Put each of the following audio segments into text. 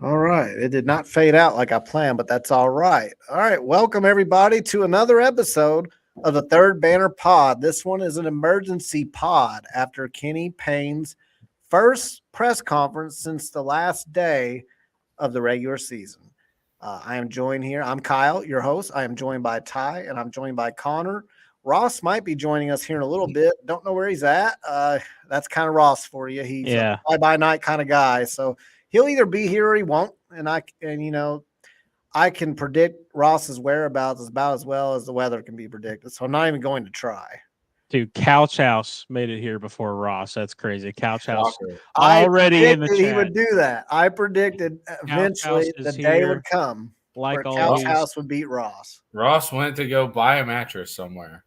All right. It did not fade out like I planned, but that's all right. All right. Welcome, everybody, to another episode of the Third Banner Pod. This one is an emergency pod after Kenny Payne's first press conference since the last day of the regular season. I am joined here. I'm Kyle, your host. I am joined by Ty, and I'm joined by Connor. Ross might be joining us here in a little bit. Don't know where he's at. That's kind of Ross for you. He's a fly-by-night kind of guy. So he'll either be here or he won't. And I can predict Ross's whereabouts about as well as the weather can be predicted. So I'm not even going to try. Dude, Couch House made it here before Ross. That's crazy. Couch House already in the chat. He would do that. I predicted eventually the day would come where Couch House would beat Ross. Ross went to go buy a mattress somewhere.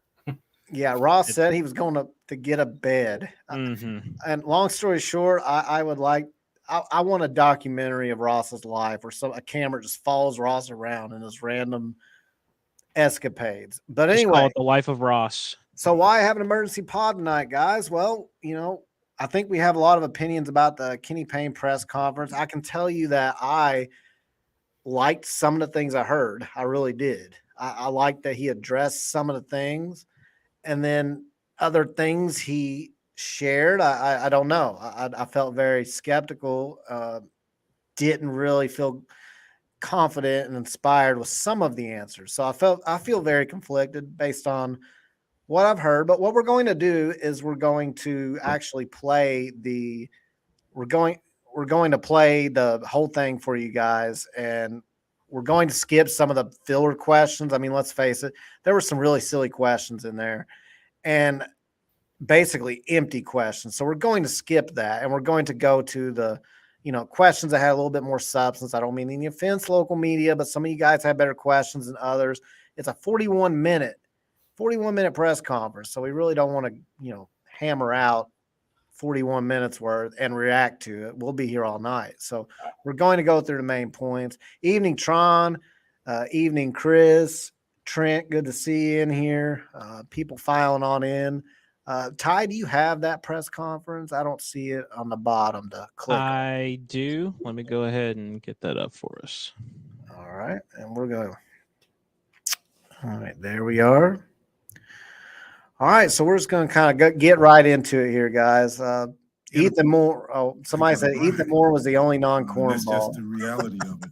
Yeah, Ross said he was going to get a bed. Mm-hmm. And long story short, I want a documentary of Ross's life where a camera just follows Ross around in his random escapades. But anyway, call it The Life of Ross. So why have an emergency pod tonight, guys? Well, I think we have a lot of opinions about the Kenny Payne press conference. I can tell you that I liked some of the things I heard. I really did. I liked that he addressed some of the things, and then other things he shared, I don't know. I felt very skeptical. Didn't really feel confident and inspired with some of the answers. So I feel very conflicted based on what I've heard. But what we're going to do is we're going to actually play we're going to play the whole thing for you guys, and we're going to skip some of the filler questions. I mean, let's face it, there were some really silly questions in there, and basically empty questions. So we're going to skip that, and we're going to go to the questions that had a little bit more substance. I don't mean any offense, local media, but some of you guys have better questions than others. It's a 41 minute press conference. So we really don't want to, hammer out 41 minutes worth and react to it. We'll be here all night. So we're going to go through the main points. Evening, Tron. Evening, Chris. Trent, good to see you in here. People filing on in. Ty, do you have that press conference? I don't see it on the bottom to click. I do. Let me go ahead and get that up for us. All right. And we're going. All right. There we are. All right. So we're just going to kind of get right into it here, guys. Ethan Moore. Oh, somebody said Ethan Moore was the only non-cornball. That's just the reality of it.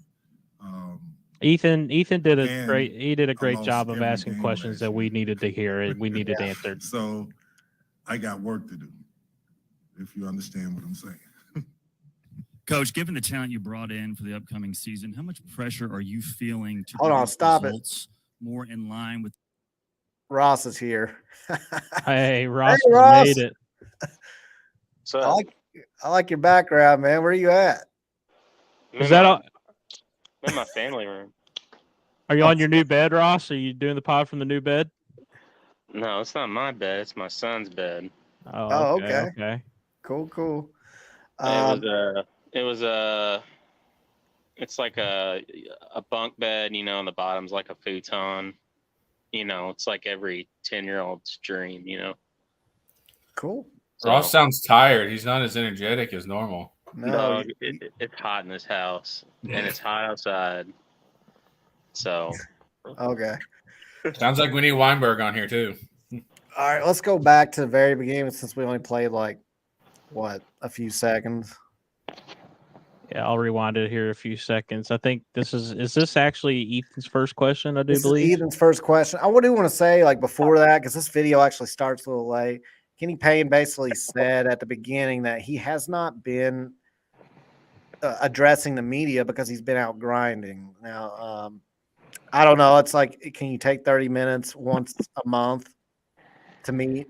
Ethan did a great job of asking questions that we needed to hear and we needed answered. So I got work to do, if you understand what I'm saying. Coach, given the talent you brought in for the upcoming season, how much pressure are you feeling to hold on, stop it. More in line with Ross is here. Hey, Ross, hey, Ross made it. So I like your background, man. Where are you at? Is that all? I'm in my family room. Are you on your new bed, Ross? Are you doing the pod from the new bed? No, it's not my bed. It's my son's bed. Oh, okay. Cool. It's like a bunk bed, and the bottom's like a futon. It's like every 10-year-old's dream, Cool. So, Ross sounds tired. He's not as energetic as normal. No, it's hot in this house, and it's hot outside. So. Okay. Sounds like we need Weinberg on here, too. All right, let's go back to the very beginning since we only played a few seconds. Yeah, I'll rewind it here a few seconds. I think is this actually Ethan's first question, I do believe? Ethan's first question. I do want to say, before that, because this video actually starts a little late, Kenny Payne basically said at the beginning that he has not been addressing the media because he's been out grinding. Now, I don't know. It's like, can you take 30 minutes once a month to meet,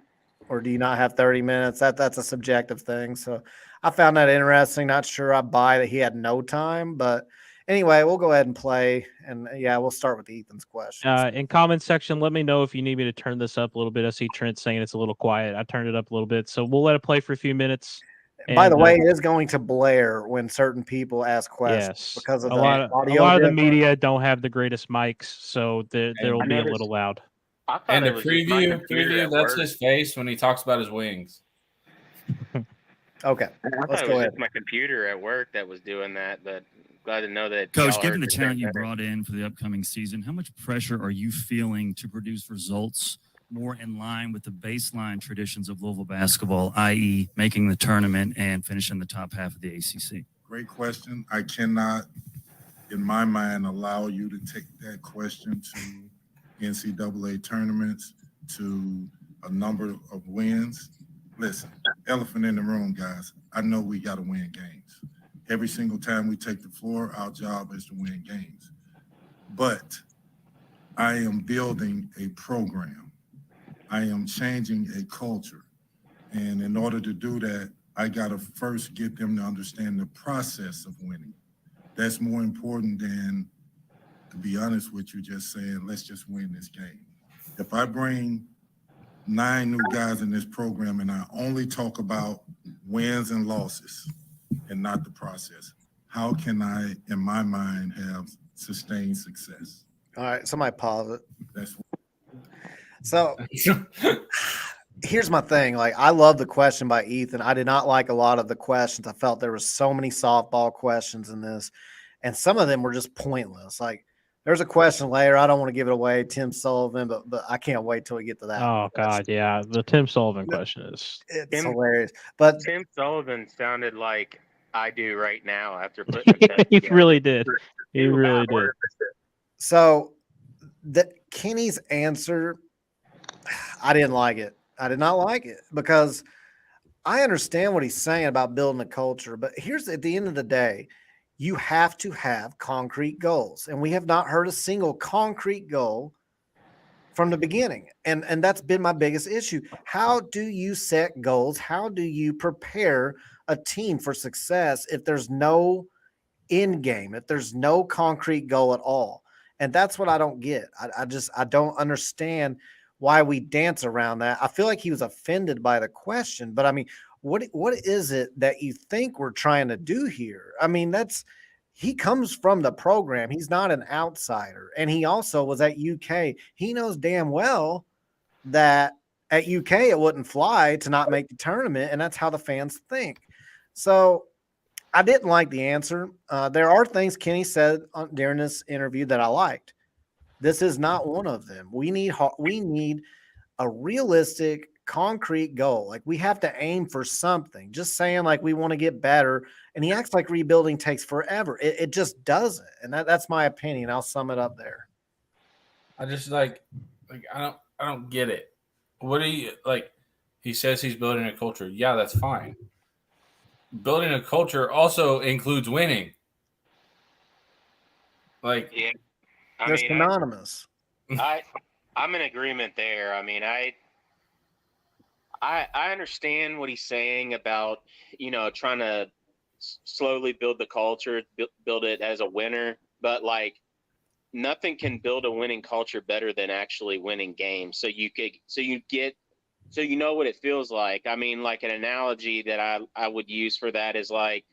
or do you not have 30 minutes? That's a subjective thing. So I found that interesting. Not sure I buy that he had no time, but anyway, we'll go ahead and play. And yeah, we'll start with Ethan's question. In comment section, let me know if you need me to turn this up a little bit. I see Trent saying it's a little quiet. I turned it up a little bit, so we'll let it play for a few minutes. By the And, way, it is going to blare when certain people ask questions yes, because of a the lot of audio the difference. media don't have the greatest mics, so they'll I be a noticed- little loud. I thought And the it was just my computer preview, at that's work. his face when he talks about his wings. Okay, I thought let's it go was ahead. just my computer at work that was doing that, but glad to know that. Coach, y'all given heard the same talent you thing. brought in for the upcoming season, how much pressure are you feeling to produce results more in line with the baseline traditions of Louisville basketball, i.e., making the tournament and finishing the top half of the ACC? Great question. I cannot, in my mind, allow you to take that question to NCAA tournaments, to a number of wins. Listen, elephant in the room, guys. I know we got to win games. Every single time we take the floor, our job is to win games. But I am building a program. I am changing a culture. And in order to do that, I got to first get them to understand the process of winning. That's more important than, to be honest with you, just saying, let's just win this game. If I bring 9 new guys in this program and I only talk about wins and losses and not the process, how can I, in my mind, have sustained success? All right, somebody pause it. That's So here's my thing. Like, I love the question by Ethan. I did not like a lot of the questions. I felt there were so many softball questions in this, and some of them were just pointless. Like, there's a question later. I don't want to give it away, Tim Sullivan, but I can't wait till we get to that. Oh God, yeah, the Tim Sullivan question is. It's Tim- hilarious. But Tim Sullivan sounded like I do right now after putting a test He together. really did. He really did. so Kenny's answer, I didn't like it. I did not like it because I understand what he's saying about building a culture, but here's at the end of the day, you have to have concrete goals. And we have not heard a single concrete goal from the beginning. And that's been my biggest issue. How do you set goals? How do you prepare a team for success if there's no end game, if there's no concrete goal at all? And that's what I don't get. I don't understand why we dance around that. I feel like he was offended by the question, but I mean, what is it that you think we're trying to do here? I mean, he comes from the program. He's not an outsider. And he also was at UK. He knows damn well that at UK it wouldn't fly to not make the tournament, and that's how the fans think. So I didn't like the answer. There are things Kenny said during this interview that I liked. This is not one of them. We need a realistic, concrete goal. Like, we have to aim for something. Just saying like we want to get better, and he acts like rebuilding takes forever. It just doesn't, and that's my opinion. I'll sum it up there. I just like I don't get it. What do you like? He says he's building a culture. Yeah, that's fine. Building a culture also includes winning. Like, Yeah, They're synonymous. I'm in agreement there. I mean, I understand what he's saying about, trying to slowly build the culture, build it as a winner, but like nothing can build a winning culture better than actually winning games. So you know what it feels like. I mean, like an analogy that I would use for that is like,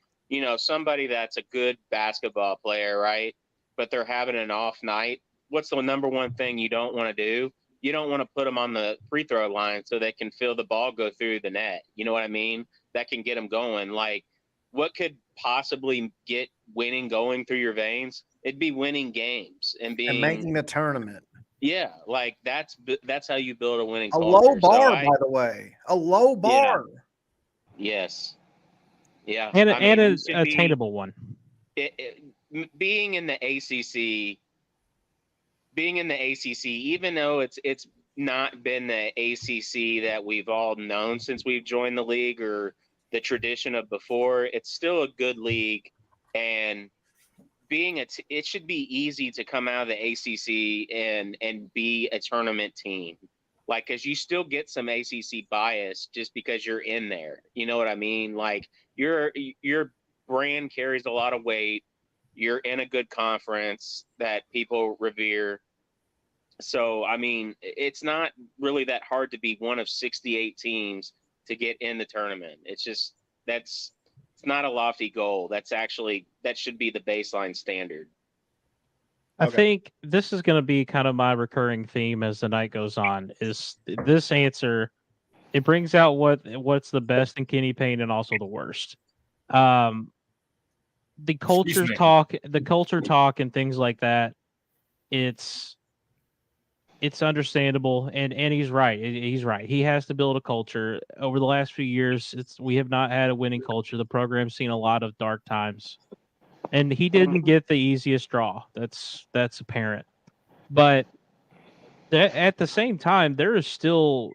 somebody that's a good basketball player, right? But they're having an off night. What's the number one thing you don't want to do? You don't want to put them on the free throw line so they can feel the ball go through the net. You know what I mean? That can get them going. Like, what could possibly get winning going through your veins? It'd be winning games and making the tournament. Yeah, like that's how you build a winning A culture. low bar, by the way. A low bar. Yes. Yeah. And I mean, an you should attainable one. Being in the ACC, even though it's not been the ACC that we've all known since we've joined the league or the tradition of before, it's still a good league. And it should be easy to come out of the ACC and be a tournament team. Like, cause you still get some ACC bias just because you're in there. You know what I mean? Like, your brand carries a lot of weight. You're in a good conference that people revere. So, I mean, it's not really that hard to be one of 68 teams to get in the tournament. It's just, it's not a lofty goal. That should be the baseline standard. I Okay. think this is going to be kind of my recurring theme as the night goes on. Is this answer? It brings out what's the best in Kenny Payne and also the worst. The culture talk, and things like that. It's understandable, and he's right. He's right. He has to build a culture. Over the last few years, we have not had a winning culture. The program's seen a lot of dark times, and he didn't get the easiest draw. That's apparent. But at the same time, there's still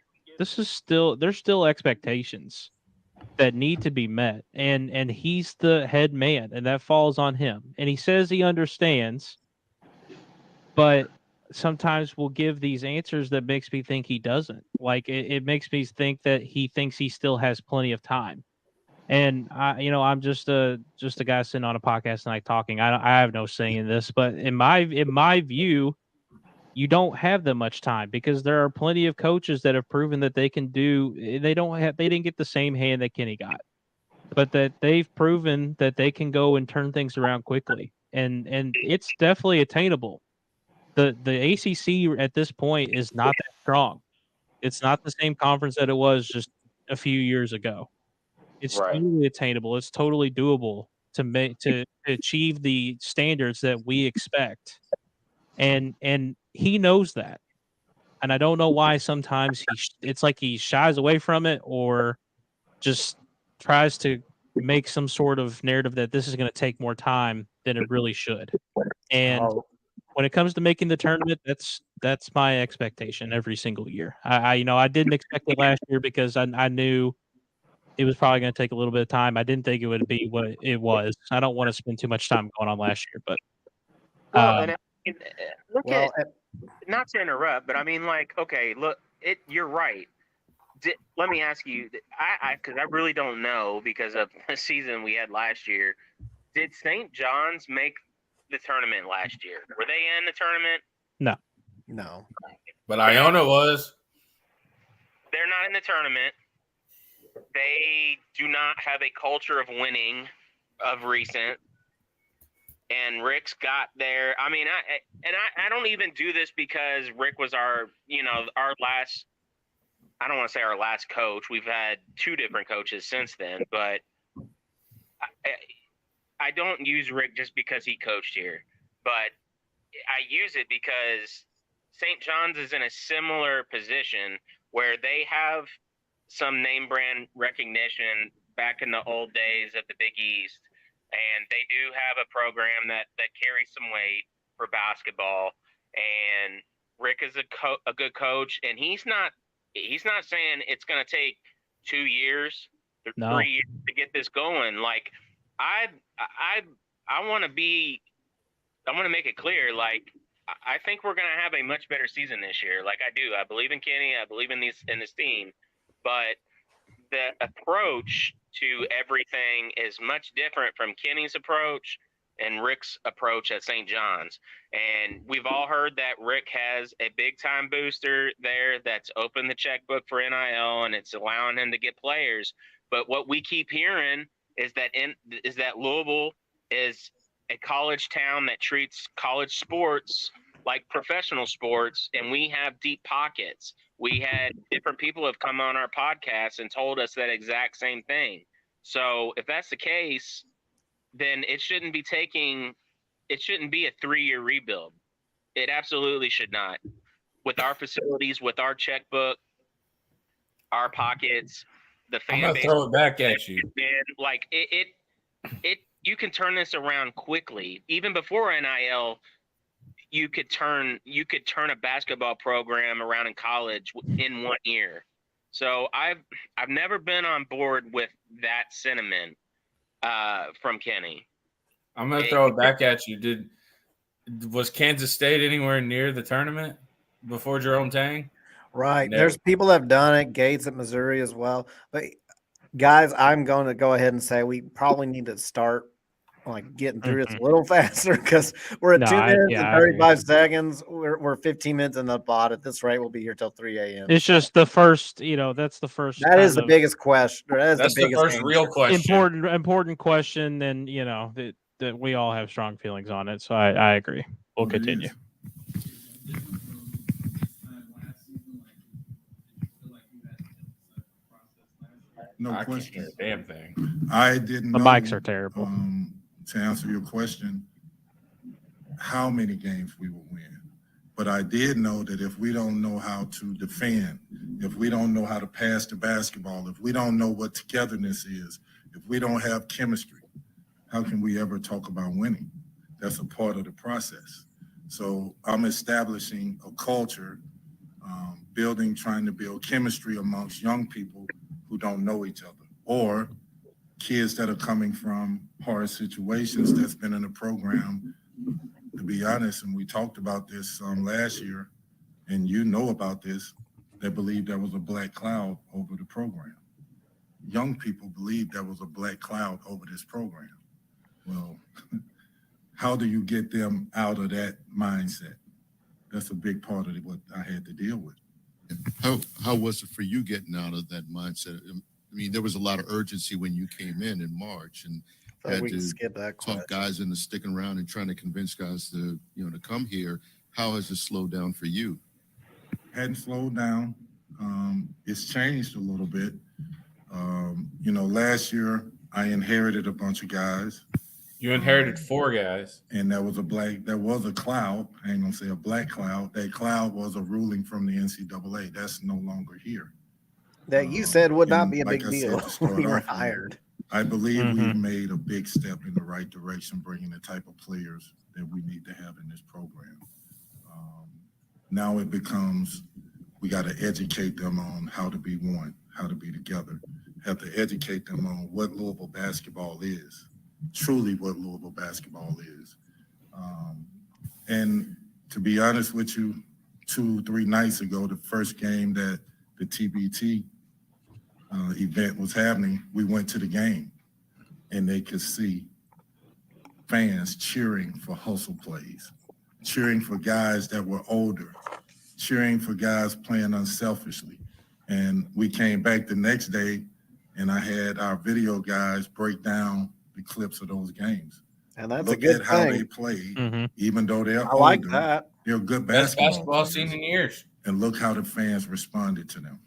expectations that need to be met, and he's the head man, and that falls on him. And he says he understands, but sometimes we'll give these answers that makes me think he doesn't. Like it makes me think that he thinks he still has plenty of time. And I'm just a guy sitting on a podcast tonight talking. I have no say in this, but in my view, you don't have that much time because there are plenty of coaches that have proven that they can do. They didn't get the same hand that Kenny got, but that they've proven that they can go and turn things around quickly, and it's definitely attainable. The ACC at this point is not that strong. It's not the same conference that it was just a few years ago. It's Right. totally attainable. It's totally doable to achieve the standards that we expect, and he knows that. And I don't know why sometimes it's like he shies away from it or just tries to make some sort of narrative that this is going to take more time than it really should. And Oh, when it comes to making the tournament, that's my expectation every single year. I didn't expect it last year because I knew it was probably going to take a little bit of time. I didn't think it would be what it was. I don't want to spend too much time going on last year, but Well, look well, at, not to interrupt, but I mean, like, okay, look, you're right. Let me ask you, because I really don't know because of the season we had last year. Did St. John's make the tournament last year? Were they in the tournament? no. But Iona was. They're not in the tournament. They do not have a culture of winning of recent. And Rick's got there. I mean, I don't even do this because Rick was our last. I don't want to say our last coach. We've had two different coaches since then, but I don't use Rick just because he coached here. But I use it because St. John's is in a similar position where they have some name brand recognition back in the old days at the Big East. And they do have a program that carries some weight for basketball. And Rick is a good coach, and he's not saying it's going to take 2 years or 3 years to get this going. Like I want to make it clear. Like I think we're going to have a much better season this year. Like I do. I believe in Kenny. I believe in this team, but the approach to everything is much different from Kenny's approach and Rick's approach at St. John's. And we've all heard that Rick has a big time booster there that's opened the checkbook for NIL and it's allowing him to get players. But what we keep hearing is that Louisville is a college town that treats college sports like professional sports, and we have deep pockets. We had different people have come on our podcast and told us that exact same thing. So if that's the case, then it shouldn't be a 3-year rebuild. It absolutely should not. With our facilities, with our checkbook, our pockets, the fan I'm gonna base. throw it back at you. Like it you can turn this around quickly. Even before NIL, you could turn a basketball program around in college in 1 year. So I've never been on board with that sentiment from Kenny. I'm gonna throw it back at you. Was Kansas State anywhere near the tournament before Jerome Tang? Right. No. There's people that have done it, Gates at Missouri as well. But guys, I'm going to go ahead and say we probably need to start like getting through this a little faster because we're at No, 2 minutes yeah, and I agree. 35 seconds. We're 15 minutes in the pod. At this rate, we'll be here till 3 a.m. It's just the first, that's the first. That is kind the of biggest question. That's the biggest first real answer. question. important question, and that we all have strong feelings on it. So I agree. We'll Well, it continue. is. No I can't hear question. a damn thing. I didn't The know. mics are terrible. To answer your question, how many games we will win. But I did know that if we don't know how to defend, if we don't know how to pass the basketball, if we don't know what togetherness is, if we don't have chemistry, how can we ever talk about winning? That's a part of the process. So I'm establishing a culture, trying to build chemistry amongst young people who don't know each other, or kids that are coming from hard situations that's been in the program. To be honest, and we talked about this last year, and you know about this, they believed there was a black cloud over the program. Young people believed there was a black cloud over this program. Well, how do you get them out of that mindset? That's a big part of what I had to deal with. How was it for you getting out of that mindset? I mean, there was a lot of urgency when you came in March, and had We can to skip that question. talk guys into sticking around and trying to convince guys to come here. How has it slowed down for you? Hadn't slowed down. It's changed a little bit. Last year I inherited a bunch of guys. You inherited 4 guys. And there was a cloud. I ain't gonna say a black cloud. That cloud was a ruling from the NCAA. That's no longer here. That you said would not be a like big I said, deal to start when you were off with, hired. I believe we've made a big step in the right direction, bringing the type of players that we need to have in this program. Now it becomes, we got to educate them on how to be one, how to be together, have to educate them on what Louisville basketball is, truly what Louisville basketball is. And to be honest with you, 2-3 nights ago, the first game that the TBT event was happening, we went to the game, and they could see fans cheering for hustle plays, cheering for guys that were older, cheering for guys playing unselfishly. And we came back the next day, and I had our video guys break down the clips of those games. And that's Look a good at how they thing. played, even though they're I like older, that. they're good Best basketball players. scene in years. And look how the fans responded to them.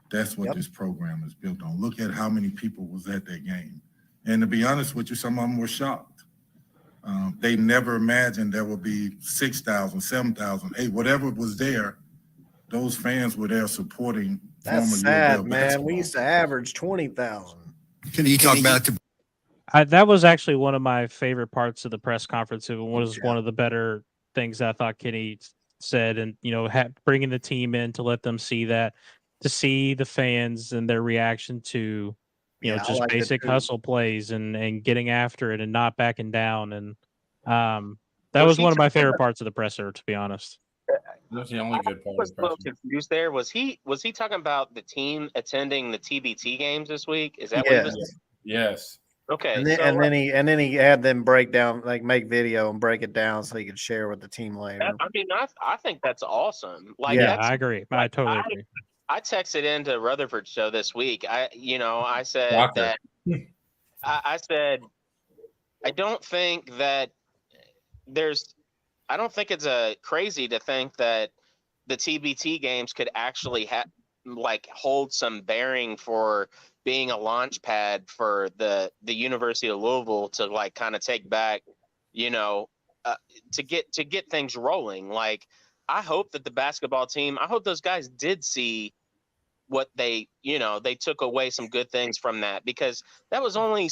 That's what this program is built on. Look at how many people was at that game. And to be honest with you, some of them were shocked. They never imagined there would be 6,000, 7,000, 8,000, whatever was there. Those fans were there supporting. That's sad, man. We used to average 20,000. Can you talk about the That was actually one of my favorite parts of the press conference. It was one of the better things that I thought Kenny said, and bringing the team in to let them see that, to see the fans and their reaction to just basic hustle plays and getting after it and not backing down. And that was one of my favorite parts of the presser, to be honest. That's the only good part. I was a little confused there. Was he talking about the team attending the TBT games this week? Is that what he was saying? Yes. Okay. And then he had them break down, like make video and break it down so he could share with the team later. I mean, I think that's awesome. Like, yeah, I agree. I totally agree. I texted into Rutherford's show this week. I said that I said I don't think that I don't think it's crazy to think that the TBT games could actually hold some bearing for being a launch pad for the University of Louisville to kind of take back, to get things rolling. Like, I hope that the basketball team, I hope those guys did see what they took away some good things from that, because that was only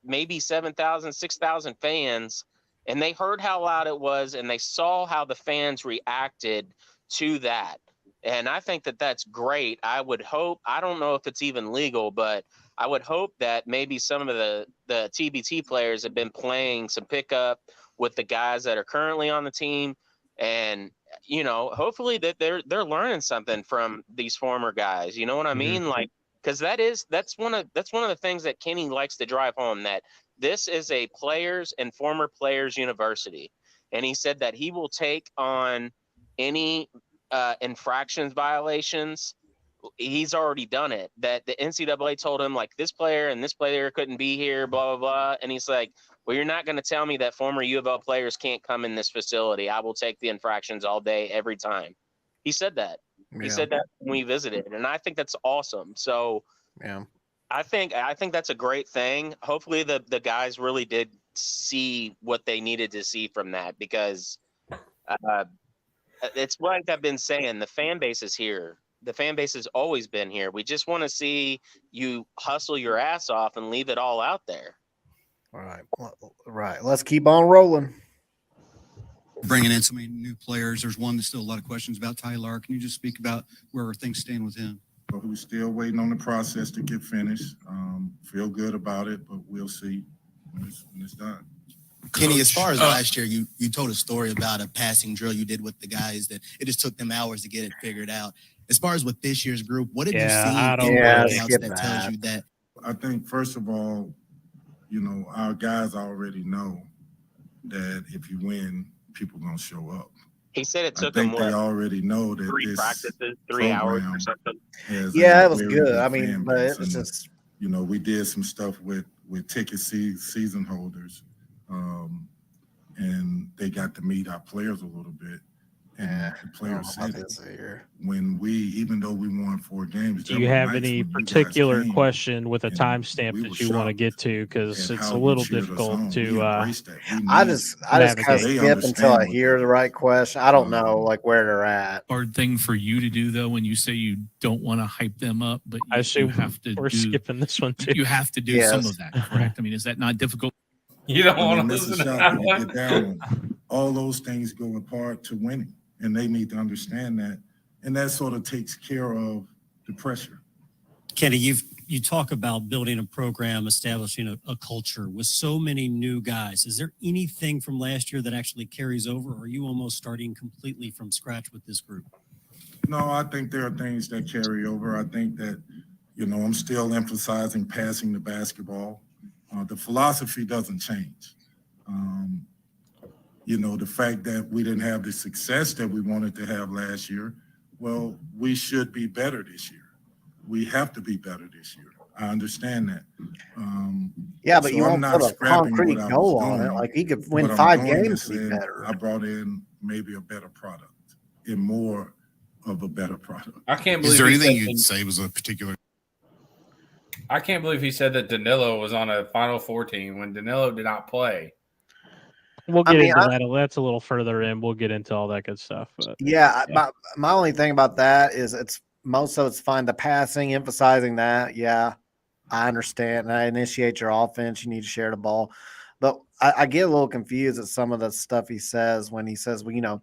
maybe 7,000, 6,000 fans. And they heard how loud it was, and they saw how the fans reacted to that. And I think that that's great. I would hope, I don't know if it's even legal, but I would hope that maybe some of the TBT players have been playing some pickup with the guys that are currently on the team. And, hopefully that they're learning something from these former guys. You know what I mean? Like, because that's one of the things that Kenny likes to drive home, that this is a players and former players university, and he said that he will take on any infractions violations. He's already done it. That the NCAA told him, like, this player and this player couldn't be here, blah blah blah, and he's like, well, you're not going to tell me that former U of L players can't come in this facility. I will take the infractions all day, every time. He said that. He said that when we visited, and I think that's awesome. So Yeah. I think that's a great thing. Hopefully the guys really did see what they needed to see from that, because it's like I've been saying, the fan base is here. The fan base has always been here. We just want to see you hustle your ass off and leave it all out there. All right. Right. Let's keep on rolling. Bringing in so many new players. There's one that's still a lot of questions about Tyler. Can you just speak about where things stand with him? But we're still waiting on the process to get finished. Feel good about it, but we'll see when it's done. Kenny, as far as last year, you told a story about a passing drill you did with the guys that it just took them hours to get it figured out. As far as with this year's group, what did you see in workouts that tells you that? I think, first of all, our guys already know that if you win, people going to show up. He said it took them. him They already know that 3 practices, 3 hours or something. Yeah, it was good. I mean, but it was just, we did some stuff with ticket season holders, and they got to meet our players a little bit. And the players said when even though we won 4 games. Do you have any particular question with a timestamp that you want to get to? Because it's a little difficult to. I just kind of skip until I hear the right question. I don't know like where they're at. Hard thing for you to do though, when you say you don't want to hype them up, but I assume you have to. We're skipping this one too. You have to do some of that, correct? I mean, is that not difficult? You don't want to listen to that one. Get down. All those things go apart to winning. And they need to understand that. And that sort of takes care of the pressure. Kenny, you talk about building a program, establishing a culture with so many new guys. Is there anything from last year that actually carries over, or are you almost starting completely from scratch with this group? No, I think there are things that carry over. I think that, I'm still emphasizing passing the basketball. The philosophy doesn't change. The fact that we didn't have the success that we wanted to have last year, well, we should be better this year. We have to be better this year. I understand that. But you won't put a concrete goal on it. Like he could win 5 games to be better. I brought in maybe a better product and more of a better product. I can't believe. Is there anything you'd say was a particular? I can't believe he said that Danilo was on a Final Four team when Danilo did not play. We'll get into that. That's a little further in. We'll get into all that good stuff. But, my only thing about that is most of it's fine. The passing, emphasizing that. Yeah, I understand. And I initiate your offense. You need to share the ball. But I get a little confused at some of the stuff he says when he says, we know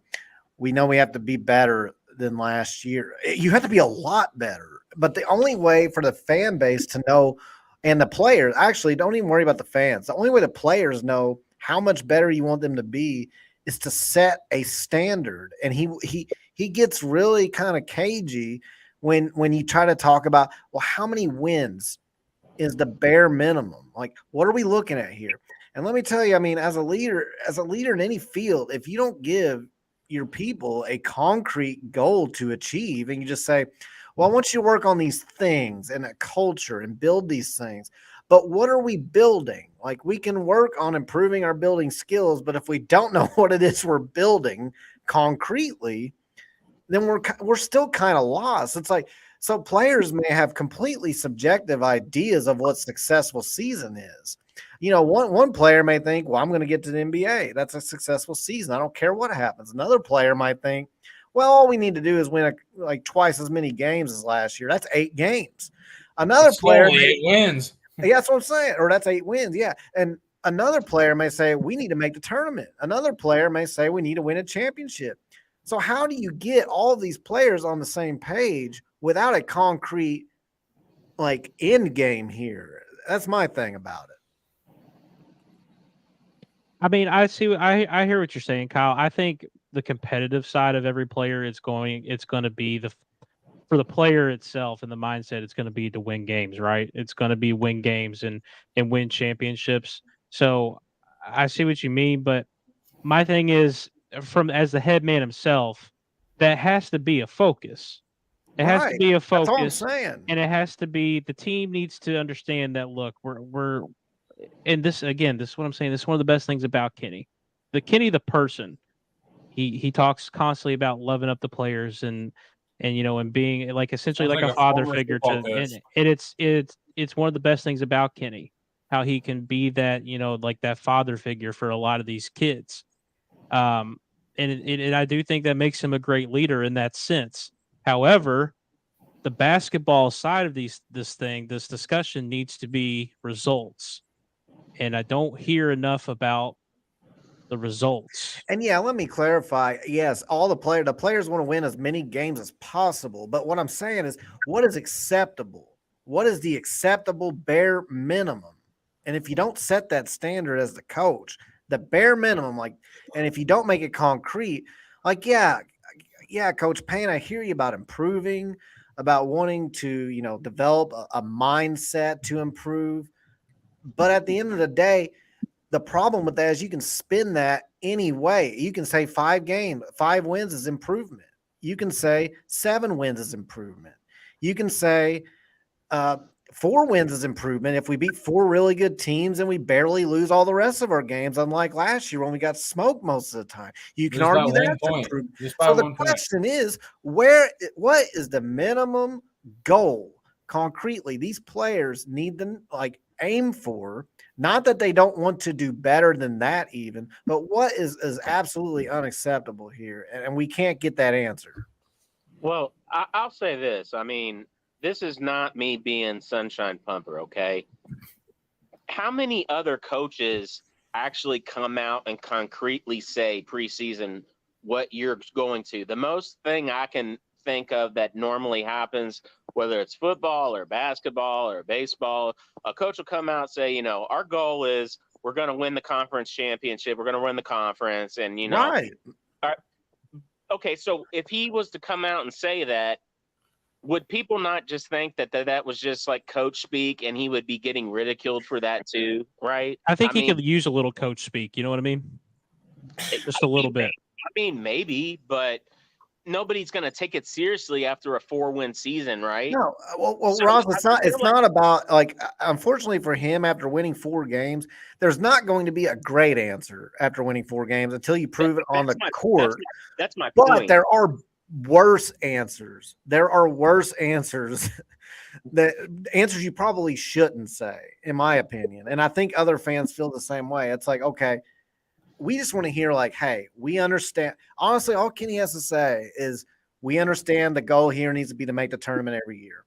we have to be better than last year. You have to be a lot better. But the only way for the fan base to know, and the players, actually, don't even worry about the fans. The only way the players know how much better you want them to be is to set a standard. And he gets really kind of cagey when you try to talk about, well, how many wins is the bare minimum? Like, what are we looking at here? And let me tell you, I mean, as a leader in any field, if you don't give your people a concrete goal to achieve, and you just say, well, I want you to work on these things and a culture and build these things. But what are we building? Like, we can work on improving our building skills, but if we don't know what it is we're building concretely, then we're still kind of lost. It's like, so players may have completely subjective ideas of what successful season is. One player may think, well, I'm going to get to the NBA. That's a successful season. I don't care what happens. Another player might think, well, all we need to do is win like twice as many games as last year. That's 8 games. Another player, 8 wins. Yeah, that's what I'm saying. Or that's 8 wins. Yeah. And another player may say, we need to make the tournament. Another player may say, we need to win a championship. So how do you get all of these players on the same page without a concrete, like, end game here? That's my thing about it. I mean, I hear what you're saying, Kyle. I think the competitive side of every player it's going to be for the player itself and the mindset, it's going to be to win games, right? It's going to be win games and win championships. So I see what you mean, but my thing is, from as the head man himself, that has to be a focus. It has to Right. be a That's all I'm focus, saying. and it has to be the team needs to understand that. Look, we're and this again. This is what I'm saying. This is one of the best things about Kenny, the person. He talks constantly about loving up the players and and being like essentially Sounds like like a a father former figure football to coach. and it's one of the best things about Kenny, how he can be that like that father figure for a lot of these kids. Um, and I do think that makes him a great leader in that sense. However, the basketball side of this discussion needs to be results, and I don't hear enough about the results. And yeah, let me clarify. Yes, all the players want to win as many games as possible. But what I'm saying is, what is acceptable? What is the acceptable bare minimum? And if you don't set that standard as the coach, the bare minimum, like, and if you don't make it concrete, like, yeah, Coach Payne, I hear you about improving, about wanting to, develop a mindset to improve. But at the end of the day, the problem with that is you can spin that any way. You can say 5 wins is improvement. You can say 7 wins is improvement. You can say 4 wins is improvement if we beat 4 really good teams and we barely lose all the rest of our games, unlike last year when we got smoked most of the time. You can Just by argue 1 that's point. improvement. Just by So the 1 point. question is, what is the minimum goal concretely these players need to aim for? Not that they don't want to do better than that even, but what is absolutely unacceptable here? And we can't get that answer. Well, I'll say this. I mean, this is not me being sunshine pumper, okay? How many other coaches actually come out and concretely say preseason what you're going to? The most thing I can think of that normally happens, whether it's football or basketball or baseball, a coach will come out and say, our goal is we're going to win the conference championship. We're going to win the conference. And, Right. Okay, so if he was to come out and say that, would people not just think that was just like coach speak and he would be getting ridiculed for that too, right? I think he could use a little coach speak. You know what I mean? Just a little bit. I mean, maybe, but nobody's going to take it seriously after a 4-win season, right? No, well, so, Ross, it's not about unfortunately for him, after winning 4 games, there's not going to be a great answer after winning 4 games until you prove it on the court. That's my point. But there are worse answers. There are worse answers. The answers you probably shouldn't say, in my opinion. And I think other fans feel the same way. It's like, okay, we just want to hear hey, we understand. Honestly, all Kenny has to say is we understand the goal here needs to be to make the tournament every year.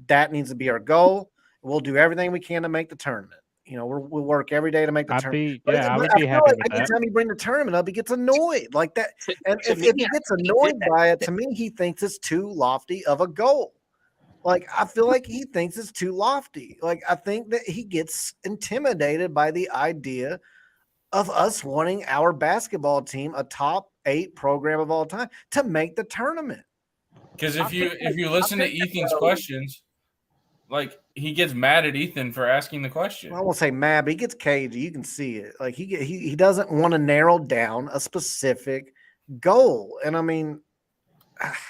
That needs to be our goal. We'll do everything we can to make the tournament. We'll work every day to make the tournament. I would be happy with that. Anytime you bring the tournament up, he gets annoyed like that. And if he gets annoyed by it, to me, he thinks it's too lofty of a goal. I feel like he thinks it's too lofty. I think that he gets intimidated by the idea of us wanting our basketball team, a top 8 program of all time, to make the tournament. Because if you listen to Ethan's questions, he gets mad at Ethan for asking the question. I won't say mad, but he gets cagey. You can see it. He doesn't want to narrow down a specific goal. And I mean,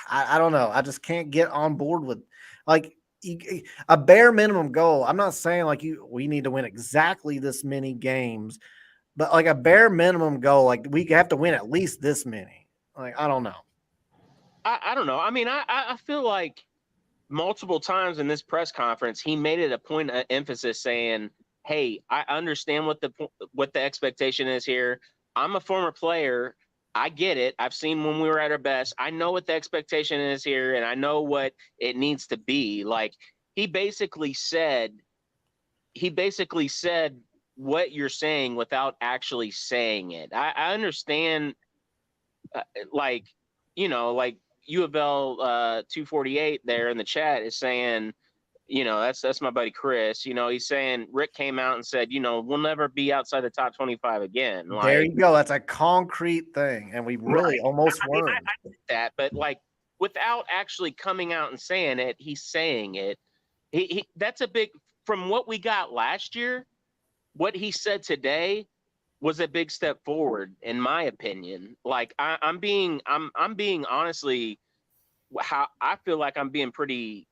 I don't know. I just can't get on board with a bare minimum goal. I'm not saying we need to win exactly this many games, but a bare minimum goal, we have to win at least this many. I don't know. I don't know. I mean, I feel like multiple times in this press conference, he made it a point of emphasis saying, hey, I understand what the expectation is here. I'm a former player. I get it. I've seen when we were at our best. I know what the expectation is here, and I know what it needs to be. He basically said what you're saying without actually saying it. I understand, U of L 248 there in the chat is saying, that's my buddy Chris. He's saying Rick came out and said, we'll never be outside the top 25 again. There you go. That's a concrete thing, and we really almost weren't. I did that, but without actually coming out and saying it, he's saying it. That's a big, from what we got last year, what he said today was a big step forward, in my opinion. Like I'm being honestly, how I feel like I'm being pretty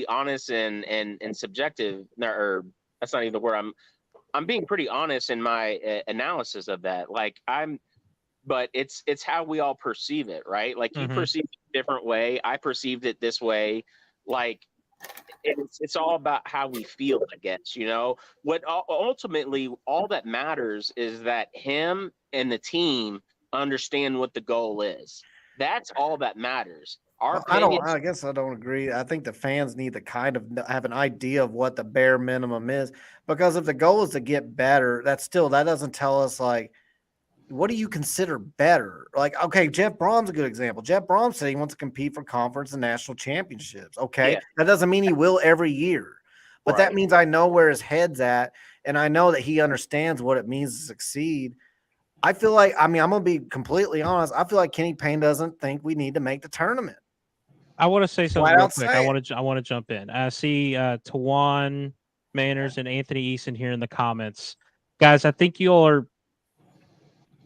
honest and subjective, or that's not even the word. I'm being pretty honest in my analysis of that. Like but it's how we all perceive it, right? Like you perceive it a different way. I perceived it this way. Like it's all about how we feel, I guess, you know. What ultimately all that matters is that him and the team understand what the goal is. That's all that matters. I guess I don't agree. I think the fans need to kind of have an idea of what the bare minimum is, because if the goal is to get better, that doesn't tell us, like, what do you consider better? Like, okay, Jeff Brom's a good example. Jeff Brom said he wants to compete for conference and national championships. Okay. Yeah. That doesn't mean he will every year, but that means I know where his head's at, and I know that he understands what it means to succeed. I feel like, I'm going to be completely honest. I feel like Kenny Payne doesn't think we need to make the tournament. I want to say something real quick. I want to jump in. I see Tawan Manners and Anthony Easton here in the comments. Guys, I think you're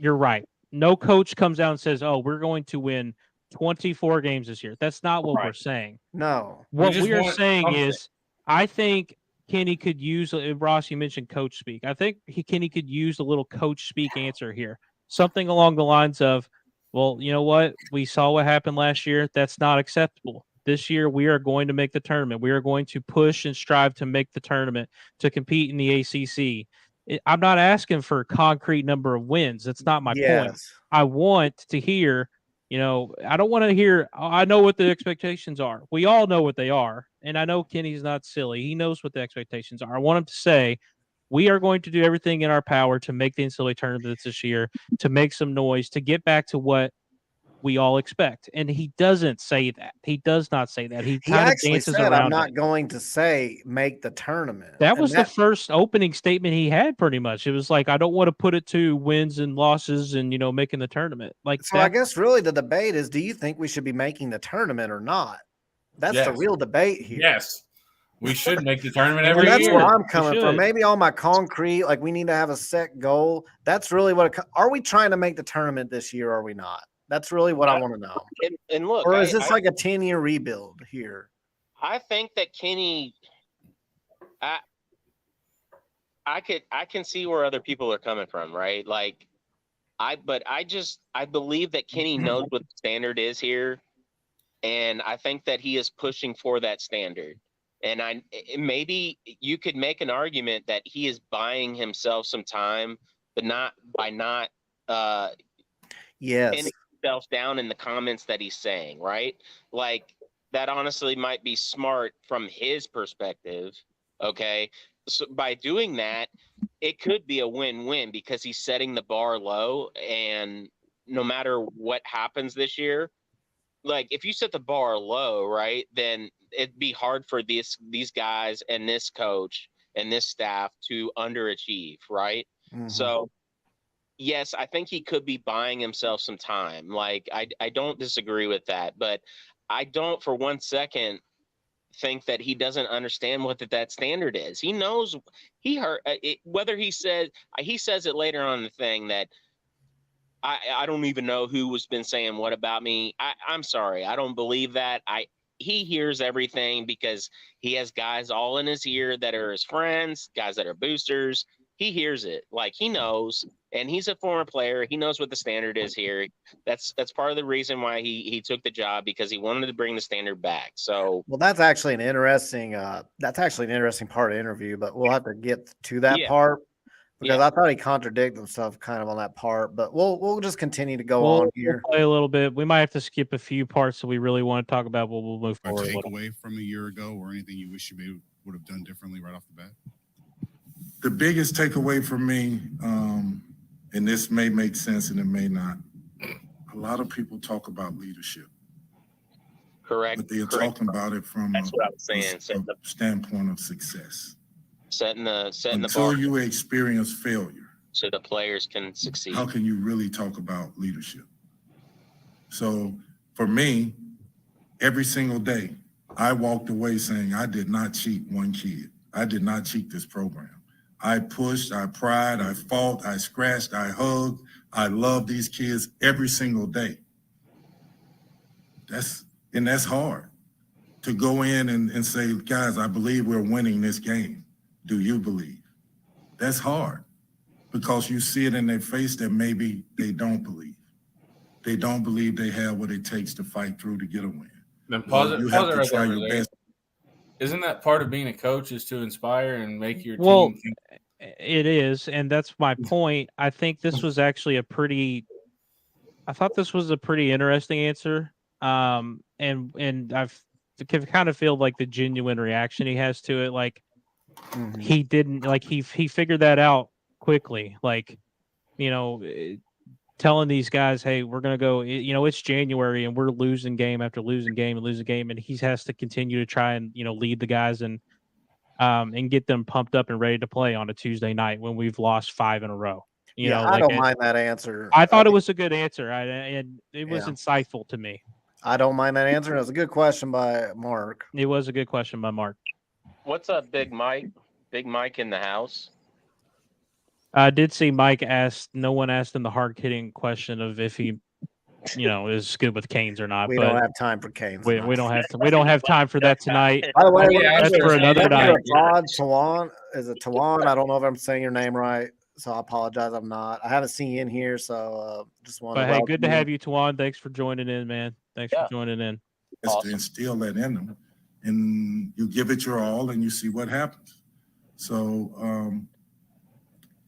right. No coach comes out and says, "Oh, we're going to win 24 games this year." That's not what we're saying. No. What we are saying is, I think Kenny could use, Ross, you mentioned coach speak. I think Kenny could use a little coach speak answer here. Something along the lines of, well, you know what? We saw what happened last year. That's not acceptable. This year, we are going to make the tournament. We are going to push and strive to make the tournament, to compete in the ACC. I'm not asking for a concrete number of wins. That's not my point. I want to hear, I don't want to hear, I know what the expectations are. We all know what they are. And I know Kenny's not silly. He knows what the expectations are. I want him to say, we are going to do everything in our power to make the NCAA tournament this year, to make some noise, to get back to what we all expect. And he doesn't say that. He does not say that. He kind of dances around. I'm not going to say make the tournament. That was the first opening statement he had, pretty much. It was like, I don't want to put it to wins and losses and, making the tournament. Like, so I guess really the debate is, do you think we should be making the tournament or not? That's the real debate here. Yes. We should make the tournament every year. That's where I'm coming from. Maybe all my concrete, like we need to have a set goal. That's really what are we trying to make the tournament this year or are we not? That's really what I want to know. And look, or is this like a 10-year rebuild here? I think that Kenny, I can see where other people are coming from, right? Like, I believe that Kenny knows what the standard is here, and I think that he is pushing for that standard. And maybe you could make an argument that he is buying himself some time, but not by not pinning himself down in the comments that he's saying, right? Like, that honestly might be smart from his perspective. Okay. So by doing that, it could be a win-win because he's setting the bar low, and no matter what happens this year, like if you set the bar low, right, then it'd be hard for these guys and this coach and this staff to underachieve, right? Mm-hmm. So yes, I think he could be buying himself some time. Like I don't disagree with that, but I don't for one second think that he doesn't understand what that standard is. He knows he heard it, whether he says it later on in the thing that I don't even know who has been saying what about me. I'm sorry. I don't believe that. He hears everything because he has guys all in his ear that are his friends, guys that are boosters. He hears it. Like, he knows, and he's a former player. He knows what the standard is here. That's part of the reason why he took the job, because he wanted to bring the standard back. So, well, that's actually an interesting part of the interview, but we'll have to get to that part. Because I thought he contradicted himself kind of on that part, but we'll just continue to go on here. We'll play a little bit. We might have to skip a few parts that we really want to talk about, but we'll move forward. Take away from a year ago, or anything you wish you would have done differently right off the bat? The biggest takeaway for me, and this may make sense and it may not, a lot of people talk about leadership. Correct. But they're talking about it from a standpoint of success. Setting the bar until you experience failure, so the players can succeed. How can you really talk about leadership? So for me, Every single day, I walked away saying, I did not cheat one kid. I did not cheat this program. I pushed, I pried, I fought, I scratched, I hugged. I love these kids every single day. That's hard to go in and say, guys, I believe we're winning this game. Do you believe? That's hard because you see it in their face that maybe they don't believe. They don't believe they have what it takes to fight through to get a win. Then You have to try your best. Isn't that part of being a coach is to inspire and make your Well, team think? it is, and that's my point. I think this was actually I thought this was a pretty interesting answer. And I've kind of feel like the genuine reaction he has to it. Like he didn't like he figured that out quickly. Like, telling these guys, hey, we're gonna go. It's January and we're losing game after losing game and losing game, and he has to continue to try and lead the guys and get them pumped up and ready to play on a Tuesday night when we've lost 5 in a row. I don't mind that answer. I thought it was a good answer, and it was insightful to me. I don't mind that answer. It was a good question by Mark. It was a good question by Mark. What's up, Big Mike? Big Mike in the house. I did see Mike asked. No one asked him the hard-hitting question of if he, is good with Canes or not. We but don't have time for Canes. We don't have to. We don't have time for that tonight. By the way, that's for another night. Tawan, is it Tawan? I don't know if I'm saying your name right, so I apologize. I'm not. I haven't seen you in here, so just want. But hey, good to have you, Tawan. Thanks for joining in, man. Thanks for joining in. Awesome. To instill that in them, and you give it your all, and you see what happens. So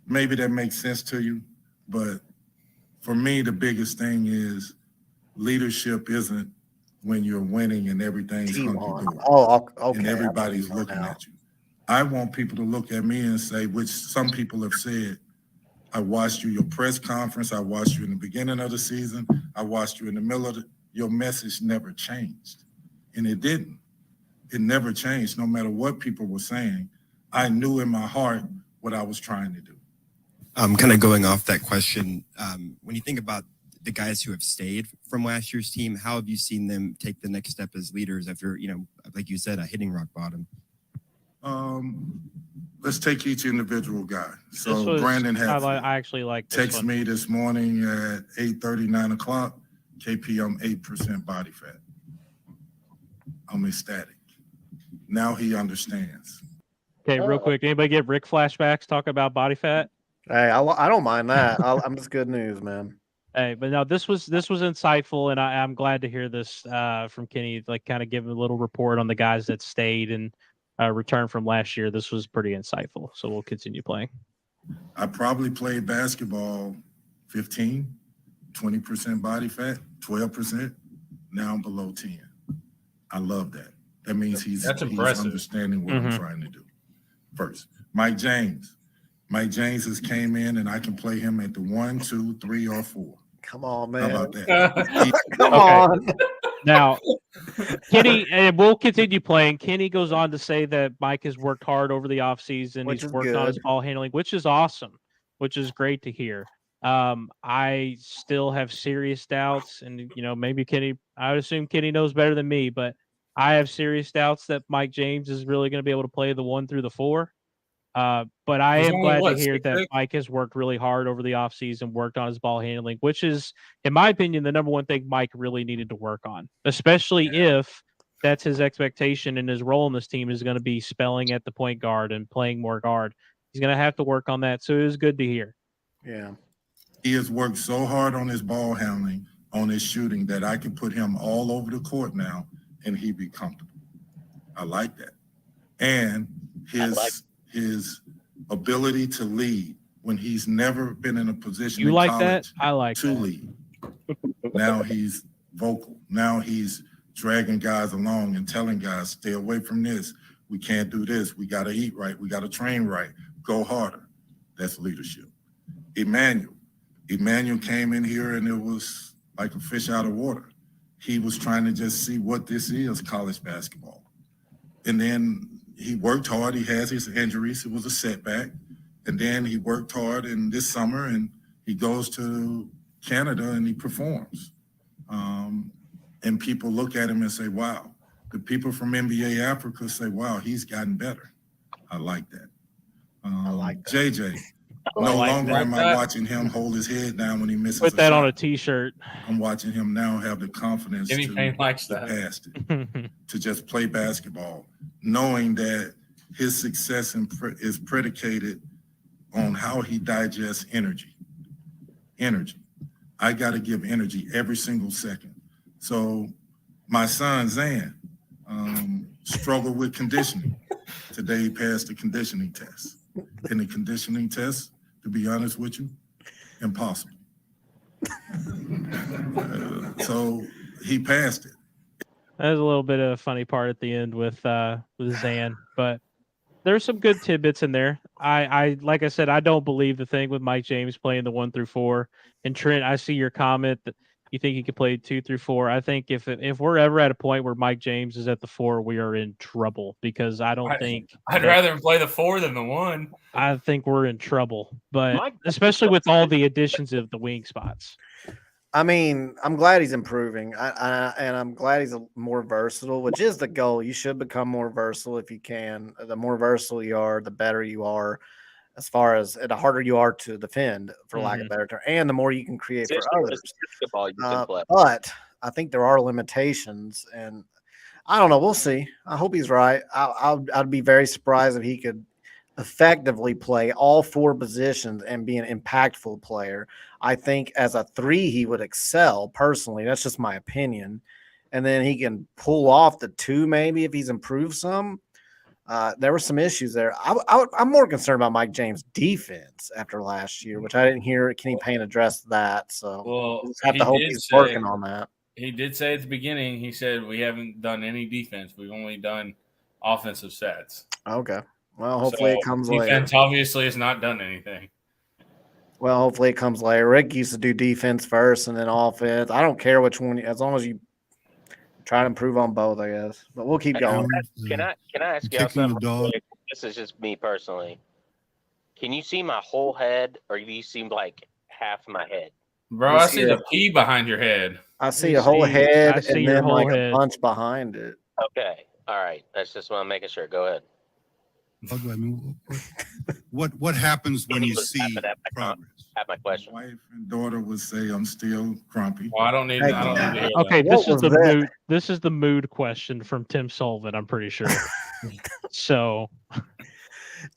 maybe that makes sense to you, but for me, the biggest thing is leadership isn't when you're winning and everything's hunky-dory. Oh, okay. And everybody's looking at you. I want people to look at me and say, which some people have said, I watched your press conference. I watched you in the beginning of the season. I watched you in the middle of your message never changed. And it didn't. It never changed. No matter what people were saying, I knew in my heart what I was trying to do. Kind of going off that question, when you think about the guys who have stayed from last year's team, how have you seen them take the next step as leaders after, like you said, hitting rock bottom? Let's take each individual guy. So Brandon I actually like text me this morning at 8:30, 9 o'clock. KP, I'm 8% body fat. I'm ecstatic. Now he understands. Okay, real quick. Anybody get Rick flashbacks? Talk about body fat. Hey, I don't mind that. I'm just good news, man. Hey, but no, this was insightful, and I'm glad to hear this from Kenny. Like, kind of give a little report on the guys that stayed and returned from last year. This was pretty insightful. So we'll continue playing. I probably played basketball 15, 20% body fat, 12%. Now I'm below 10. I love that. That means he's understanding what I'm trying to do. First, Mike James. Mike James has came in, and I can play him at the 1, 2, 3, or 4. Come on, man. How about that? Come on. Now, Kenny, and we'll continue playing. Kenny goes on to say that Mike has worked hard over the offseason. He's worked on his ball handling, which is awesome, which is great to hear. I still have serious doubts, and maybe Kenny. I would assume Kenny knows better than me, but I have serious doubts that Mike James is really going to be able to play the 1 through the 4. But I am glad to hear that Mike has worked really hard over the offseason, worked on his ball handling, which is, in my opinion, the number one thing Mike really needed to work on, especially if that's his expectation and his role in this team is going to be spelling at the point guard and playing more guard. He's going to have to work on that. So it was good to hear. Yeah. He has worked so hard on his ball handling, on his shooting, that I can put him all over the court now and he'd be comfortable. I like that. And his ability to lead when he's never been in a position in college I like to lead. Now he's vocal. Now he's dragging guys along and telling guys, stay away from this. We can't do this. We got to eat right. We got to train right. Go harder. That's leadership. Emmanuel came in here and it was like a fish out of water. He was trying to just see what this is, college basketball. And then he worked hard. He has his injuries. It was a setback. And then he worked hard in this summer and he goes to Canada and he performs. and people look at him and say, wow. The people from NBA Africa say, wow, he's gotten better. I like that. I like that. JJ, no longer am I watching him hold his head down when he misses Put a that shot. on a T-shirt. I'm watching him now have the confidence Kenny Payne likes to that. pass it, to just play basketball, knowing that his success is predicated on how he digests energy. Energy. I got to give energy every single second. So my son, Zan, struggled with conditioning. Today he passed the conditioning test. And the conditioning test, to be honest with you, impossible. So he passed it. There's a little bit of a funny part at the end with Zan, but there's some good tidbits in there. I like I said, I don't believe the thing with Mike James playing the 1 through 4. And Trent, I see your comment that you think he could play 2 through 4. I think if we're ever at a point where Mike James is at the 4, we are in trouble because I don't think I'd rather him play the 4 than the 1. I think we're in trouble, but especially with all the additions of the wing spots. I mean, I'm glad he's improving, and I'm glad he's more versatile, which is the goal. You should become more versatile if you can. The more versatile you are, the better you are, as far as the harder you are to defend, for lack of a better term, and the more you can create for others. But I think there are limitations, and I don't know. We'll see. I hope he's right. I'd be very surprised if he could effectively play all 4 positions and be an impactful player. I think as a 3, he would excel personally. That's just my opinion. And then he can pull off the 2 maybe if he's improved some. There were some issues there. I'm more concerned about Mike James' defense after last year, which I didn't hear Kenny Payne address that. So we'll just have to hope he's working on that. He did say at the beginning, he said, we haven't done any defense. We've only done offensive sets. Okay. Well, hopefully it comes later. Defense obviously has not done anything. Well, hopefully it comes later. Rick used to do defense first and then offense. I don't care which one, as long as you try to improve on both, I guess. But we'll keep going. Can I ask y'all something? This is just me personally. Can you see my whole head, or do you see like half my head? Bro, I see the P behind your head. I see a whole head and then like head. a bunch behind it. Okay. All right. That's just what I'm making sure. Go ahead. I mean, what happens when you see progress? Have my question. My wife and daughter would say I'm still grumpy. Well, I don't need that. Okay, this is the mood. This is the mood question from Tim Sullivan, I'm pretty sure. So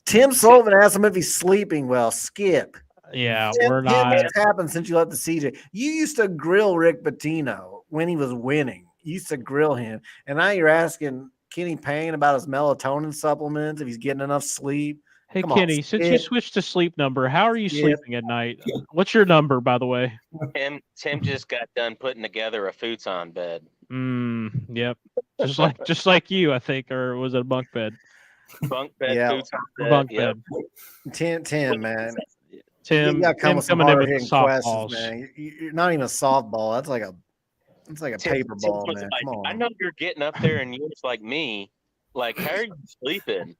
Tim Sullivan asked him if he's sleeping well. Skip. Yeah, Tim, we're not. What's happened since you left the CJ? You used to grill Rick Pitino when he was winning. You used to grill him, and now you're asking Kenny Payne about his melatonin supplements, if he's getting enough sleep. Hey, Come Kenny, on, since you switched to sleep number, how are you sleeping at night? What's your number, by the way? Tim just got done putting together a futon bed. Yep. Just like you, I think, or was it a bunk bed? Bunk bed, futon bed. Bunk yep. bed. Tim, man. Tim, you got to come with some coming in with hard-hitting questions, man. You're not even a softball. That's like a paper ball, man. Come on. I know you're getting up there and you're just like me. Like, how are you sleeping?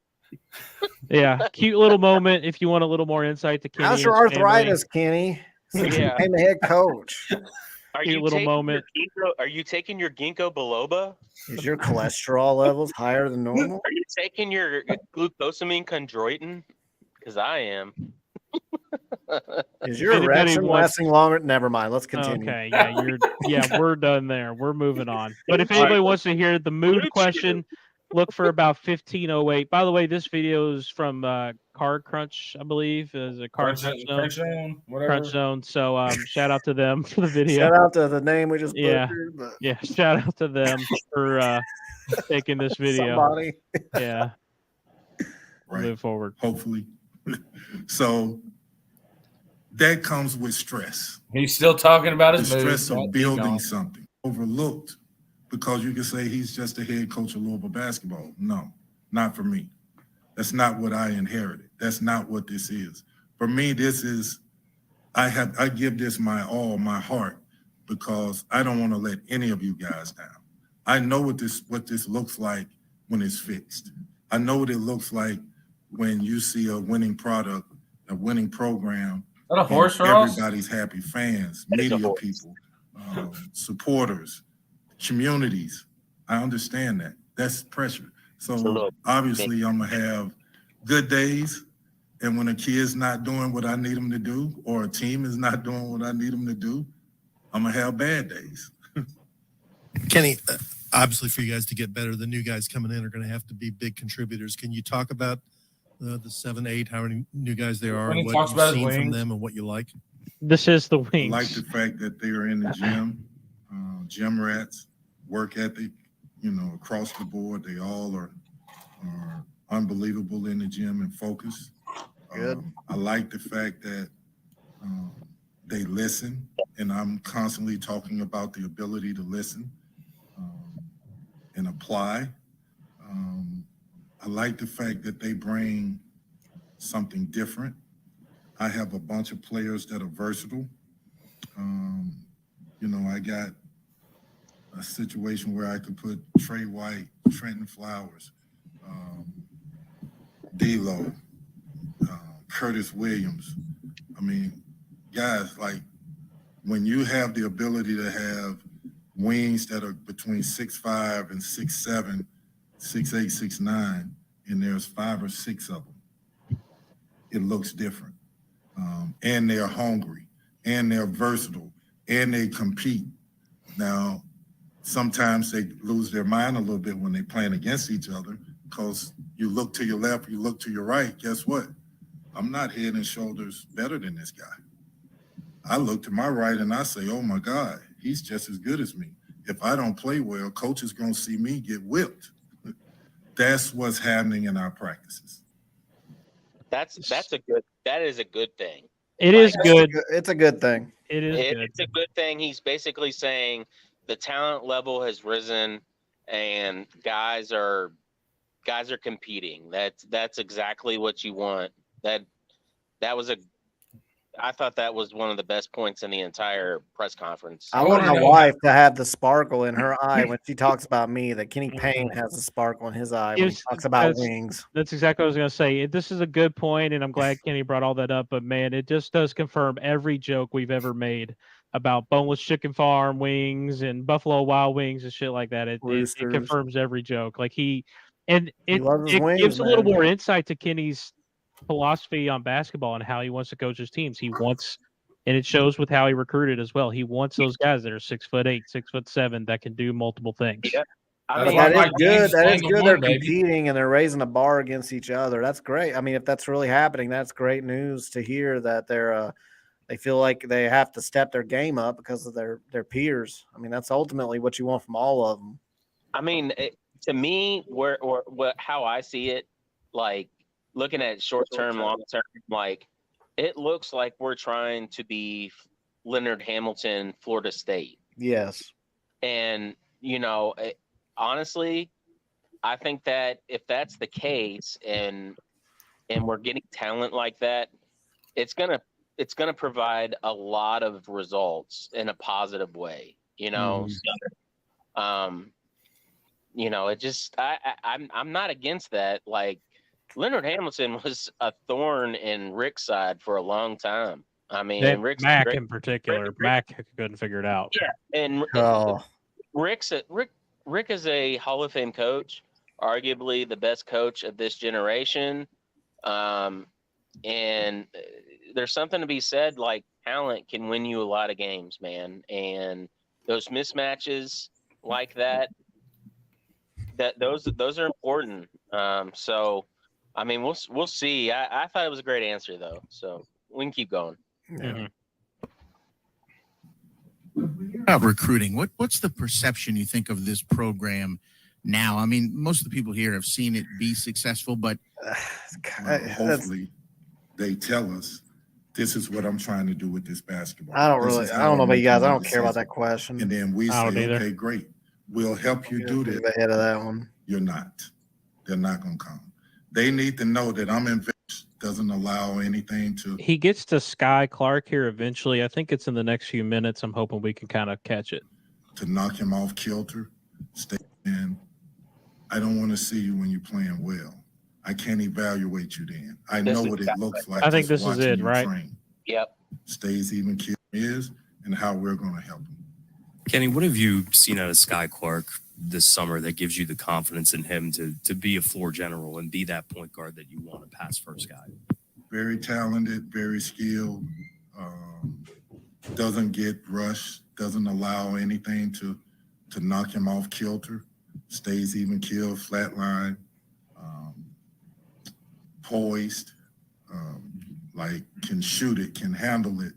Yeah, cute little moment. If you want a little more insight to Kenny. How's your arthritis, Kenny? Yeah. I'm the head coach. Are cute you little moment. Are you taking your ginkgo biloba? Is your cholesterol levels higher than normal? Are you taking your glucosamine chondroitin? Because I am. Is your erection lasting longer? Never mind. Let's continue. Okay, yeah, we're done there. We're moving on. But if anybody wants to hear the mood question, look for about 1508. By the way, this video is from Card Crunch, I believe, is a Crunch Zone, whatever. Crunch Zone. So shout out to them for the video. Shout out to the name we just butchered. Yeah, shout out to them for taking this video. Somebody. Yeah. Right. Move forward. Hopefully. So that comes with stress. He's still talking about his the stress of building something. Overlooked because you can say he's just the head coach of Louisville basketball. No, not for me. That's not what I inherited. That's not what this is. For me, this is I give this my all, my heart, because I don't want to let any of you guys down. I know what this looks like when it's fixed. I know what it looks like when you see a winning product, a winning program. Is that a horse, Ross? Everybody's happy, fans, media people, supporters. Communities, I understand that. That's pressure. So Absolutely. obviously I'm gonna have good days, and when a kid's not doing what I need them to do, or a team is not doing what I need them to do, I'm gonna have bad days. Kenny, obviously for you guys to get better, the new guys coming in are going to have to be big contributors. Can you talk about the 7, 8, how many new guys there are, When he and talks what about you've his seen from wings. them and what you like? This is the I wings. like the fact that they are in the gym, gym rats, work ethic, across the board. They all are unbelievable in the gym and focus. Good. I like the fact that they listen, and I'm constantly talking about the ability to listen and apply. I like the fact that they bring something different. I have a bunch of players that are versatile. I got a situation where I could put Trey White, Trenton Flowers, D'Lo, Curtis Williams. I mean, guys, like when you have the ability to have wings that are between 6'5" and 6'7", 6'8", 6'9", and there's 5 or 6 of them, it looks different. And they're hungry, and they're versatile, and they compete. Now, sometimes they lose their mind a little bit when they're playing against each other, because you look to your left, you look to your right, guess what? I'm not head and shoulders better than this guy. I look to my right and I say, oh my God, he's just as good as me. If I don't play well, coach is going to see me get whipped. That's what's happening in our practices. That is a good thing. It is good. It's a good thing. It is good. It's a good thing. He's basically saying the talent level has risen and guys are competing. That's exactly what you want. I thought that was one of the best points in the entire press conference. I want my wife to have the sparkle in her eye when she talks about me, that Kenny Payne has the sparkle in his eye when he talks about wings. That's exactly what I was going to say. This is a good point, and I'm glad Kenny brought all that up. But, man, it just does confirm every joke we've ever made about boneless chicken farm wings and Buffalo Wild Wings and shit like that. It confirms every joke. Like it loves his wings, gives a little man. more insight to Kenny's philosophy on basketball and how he wants to coach his teams. And it shows with how he recruited as well. He wants those guys that are 6'8", 6'7", that can do multiple things. Yeah. But that is good. That is good. They're competing and they're raising the bar against each other. That's great. I mean, if that's really happening, that's great news to hear that they feel like they have to step their game up because of their peers. I mean, that's ultimately what you want from all of them. I mean, to me, how I see it, like looking at short term, long term, like it looks like we're trying to be Leonard Hamilton, Florida State. Yes. And, honestly, I think that if that's the case and we're getting talent like that, it's gonna provide a lot of results in a positive way, So, it just I'm not against that. Like Leonard Hamilton was a thorn in Rick's side for a long time. I mean, Mac in particular, Mac couldn't figure it out. Yeah, and Rick is a Hall of Fame coach, arguably the best coach of this generation. And there's something to be said, like talent can win you a lot of games, man. And those mismatches like that those are important. So, I mean, we'll see. I thought it was a great answer though, so we can keep going. Mm-hmm. About recruiting, what's the perception you think of this program now? I mean, most of the people here have seen it be successful, but hopefully they tell us this is what I'm trying to do with this basketball. I don't know about you guys. I don't care about that question. And then we say, okay, great. We'll help you do this. Ahead of that one. You're not. They're not going to come. They need to know that I'm invested. Doesn't allow anything to. He gets to Sky Clark here eventually. I think it's in the next few minutes. I'm hoping we can kind of catch it. To knock him off kilter, stay in. I don't want to see you when you're playing well. I can't evaluate you then. I know what it looks like. I think this is it, right? Yep. Stays even kid is and how we're going to help him. Kenny, what have you seen out of Sky Clark this summer that gives you the confidence in him to be a floor general and be that point guard that you want to pass first guy? Very talented, very skilled, doesn't get rushed, doesn't allow anything to knock him off kilter, stays even killed, flatline, poised, like can shoot it, can handle it,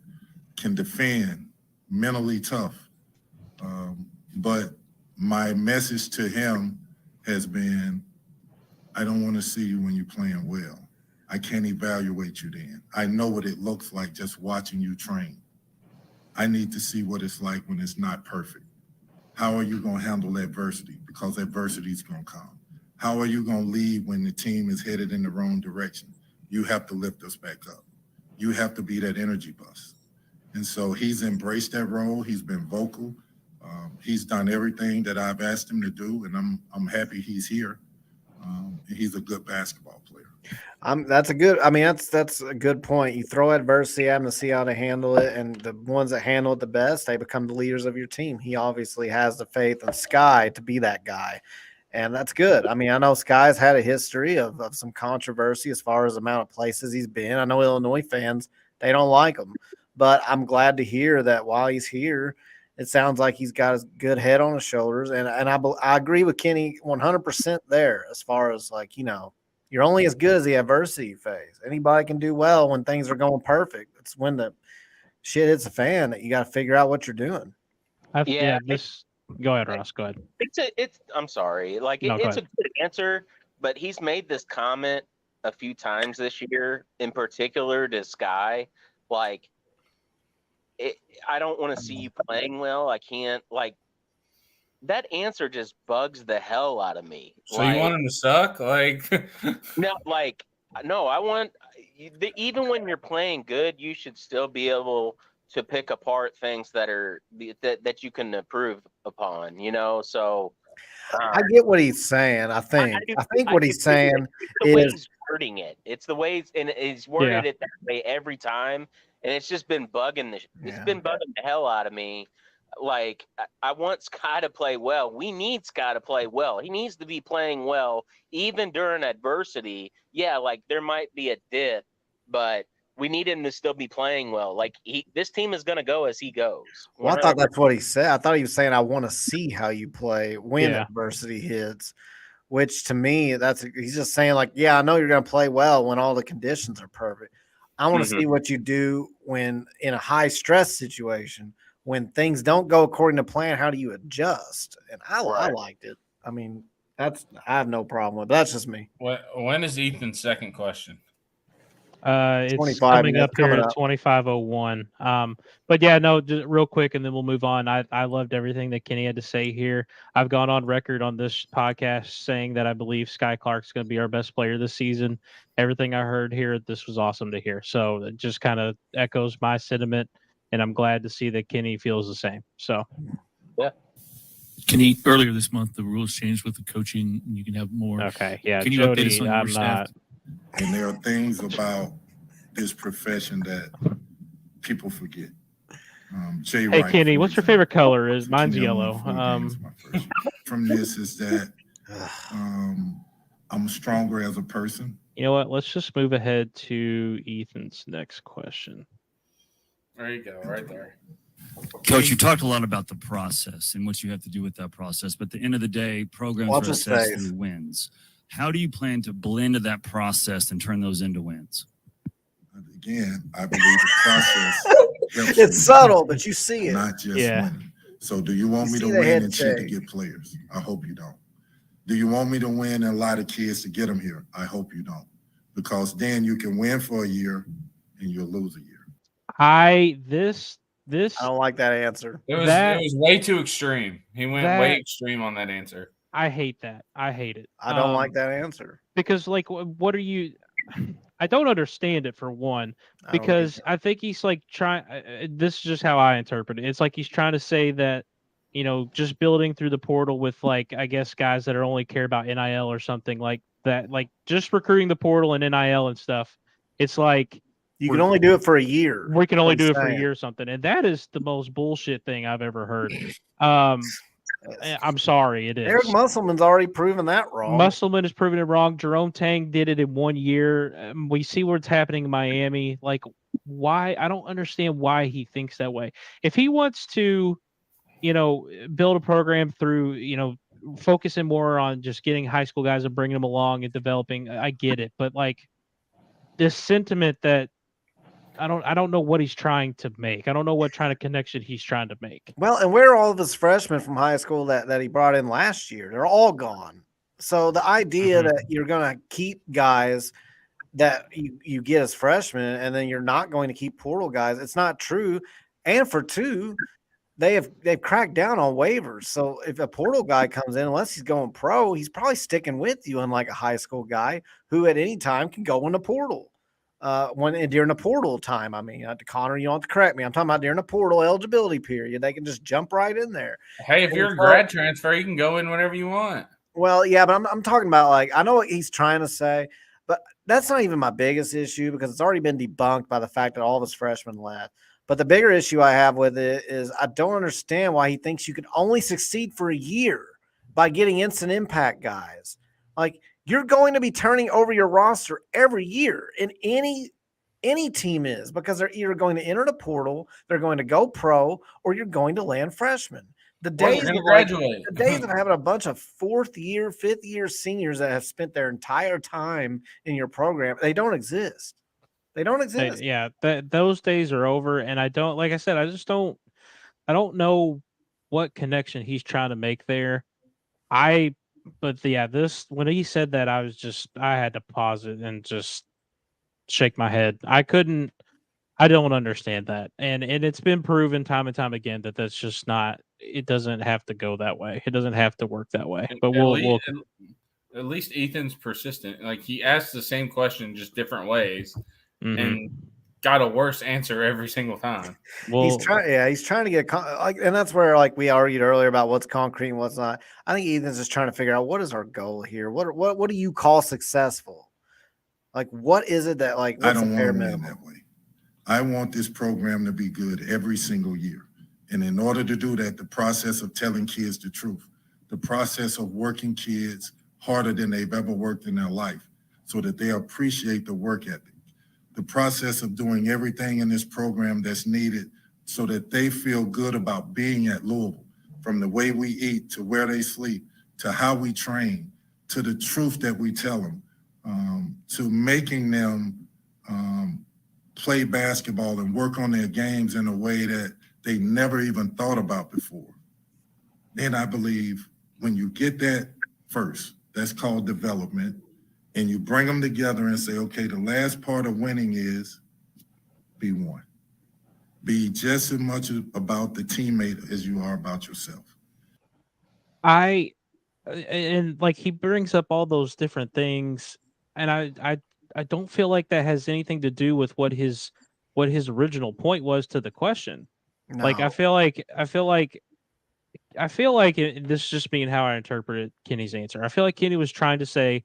can defend, mentally tough. But my message to him has been, I don't want to see you when you're playing well. I can't evaluate you then. I know what it looks like just watching you train. I need to see what it's like when it's not perfect. How are you going to handle adversity? Because adversity is going to come. How are you going to lead when the team is headed in the wrong direction? You have to lift us back up. You have to be that energy bus. And so he's embraced that role. He's been vocal. He's done everything that I've asked him to do, and I'm happy he's here. He's a good basketball player. That's a good point. You throw adversity at them to see how to handle it, and the ones that handle it the best, they become the leaders of your team. He obviously has the faith in Sky to be that guy, and that's good. I mean, I know Sky's had a history of some controversy as far as the amount of places he's been. I know Illinois fans, they don't like him, but I'm glad to hear that while he's here, it sounds like he's got a good head on his shoulders, and I agree with Kenny 100% there as far as, like, you know, you're only as good as the adversity phase. Anybody can do well when things are going perfect. It's when the shit hits the fan that you got to figure out what you're doing. Go ahead, Ross. Go ahead. I'm sorry. Like, No, it's a good answer, but he's made this comment a few times this year, in particular to Sky. Like, I don't want to see you playing well. I can't, like, that answer just bugs the hell out of me. So you want him to suck? Like, no, I want, even when you're playing good, you should still be able to pick apart things that that you can improve upon, you know? So I get what he's saying. I think what he's saying the way is he's wording it. It's the way he's worded it that way every time, and it's just been bugging the hell out of me. Like, I want Sky to play well. We need Sky to play well. He needs to be playing well even during adversity. Yeah, like, there might be a dip, but we need him to still be playing well. Like, this team is going to go as he goes. Well, I thought that's what he said. I thought he was saying, I want to see how you play when adversity hits, which to me, he's just saying, like, yeah, I know you're going to play well when all the conditions are perfect. I want to see what you do when in a high stress situation, when things don't go according to plan. How do you adjust? And I liked it. I mean, I have no problem with it. That's just me. When is Ethan's second question? It's coming up here at 25:01. But yeah, no, just real quick, and then we'll move on. I loved everything that Kenny had to say here. I've gone on record on this podcast saying that I believe Sky Clark's going to be our best player this season. Everything I heard here, this was awesome to hear. So it just kind of echoes my sentiment, and I'm glad to see that Kenny feels the same. So, yeah. Kenny, earlier this month, the rules changed with the coaching, and you can have more. Okay, yeah. Can you Jody, update us on your staff? And there are things about this profession that people forget. Jay Hey, Wright, Kenny, for what's your example, favorite color? Mine's Kenny, I won yellow. 4 games my first year. From this is that I'm stronger as a person. You know what? Let's just move ahead to Ethan's next question. There you go, right there. Coach, you talked a lot about the process and what you have to do with that process, but at the end of the day, programs are assessed through wins. How do you plan to blend into that process and turn those into wins? Again, I believe the process helps it's subtle, but you see it. Not just winning. So do you want me to win and cheat to get players? I hope you don't. Do you want me to win and a lot of kids to get them here? I hope you don't. Because then you can win for a year and you'll lose a year. I don't like that answer. It was way too extreme. He went way extreme on that answer. I hate that. I hate it. I don't like that answer. Because, like, what are you – I don't understand it, for one, because I think he's, like, trying – this is just how I interpret it. It's like he's trying to say that, you know, just building through the portal with, like, I guess guys that are only care about NIL or something like that, like just recruiting the portal and NIL and stuff. It's like You can only do it for a year. We can only That's do what it I'm for a saying. year or something. And that is the most bullshit thing I've ever heard. I'm sorry, it is. Eric Musselman's already proven that wrong. Musselman has proven it wrong. Jerome Tang did it in 1 year. We see what's happening in Miami. Like, why? I don't understand why he thinks that way. If he wants to, build a program through, focusing more on just getting high school guys and bringing them along and developing, I get it. But like this sentiment that I don't know what he's trying to make. I don't know what kind of connection he's trying to make. Well, and where are all of his freshmen from high school that he brought in last year? They're all gone. So the idea that you're going to keep guys that you get as freshmen and then you're not going to keep portal guys, it's not true. And for two, they've cracked down on waivers. So if a portal guy comes in, unless he's going pro, he's probably sticking with you, unlike a high school guy who at any time can go in the portal. During the portal time, I mean, Connor, you don't have to correct me. I'm talking about during the portal eligibility period. They can just jump right in there. Hey, if you're a grad transfer, you can go in whenever you want. Well, yeah, but I'm talking about, like, I know what he's trying to say, but that's not even my biggest issue because it's already been debunked by the fact that all of his freshmen left. But the bigger issue I have with it is I don't understand why he thinks you can only succeed for a year by getting instant impact guys. Like, you're going to be turning over your roster every year in any team is, because they're either going to enter the portal, they're going to go pro, or you're going to land freshmen. The days of having a bunch of fourth year, fifth year seniors that have spent their entire time in your program, they don't exist. They don't exist. Those days are over. And I don't, like I said, I don't know what connection he's trying to make there. When he said that, I had to pause it and just shake my head. I don't understand that. And it's been proven time and time again that that's just not, it doesn't have to go that way. It doesn't have to work that way. But at least Ethan's persistent. Like, he asked the same question, just different ways, and got a worse answer every single time. He's trying to get and that's where, like, we argued earlier about what's concrete and what's not. I think Ethan's just trying to figure out what is our goal here. What do you call successful? Like, what is it that, like, what's I don't a fair want to minimum? win that way. I want this program to be good every single year. And in order to do that, the process of telling kids the truth, the process of working kids harder than they've ever worked in their life so that they appreciate the work ethic, the process of doing everything in this program that's needed so that they feel good about being at Louisville, from the way we eat to where they sleep, to how we train, to the truth that we tell them, to making them play basketball and work on their games in a way that they never even thought about before. Then I believe when you get that first, that's called development, and you bring them together and say, okay, the last part of winning is be one. Be just as much about the teammate as you are about yourself. And like, he brings up all those different things, and I don't feel like that has anything to do with what his original point was to the question. No. Like, I feel like this is just being how I interpreted Kenny's answer. I feel like Kenny was trying to say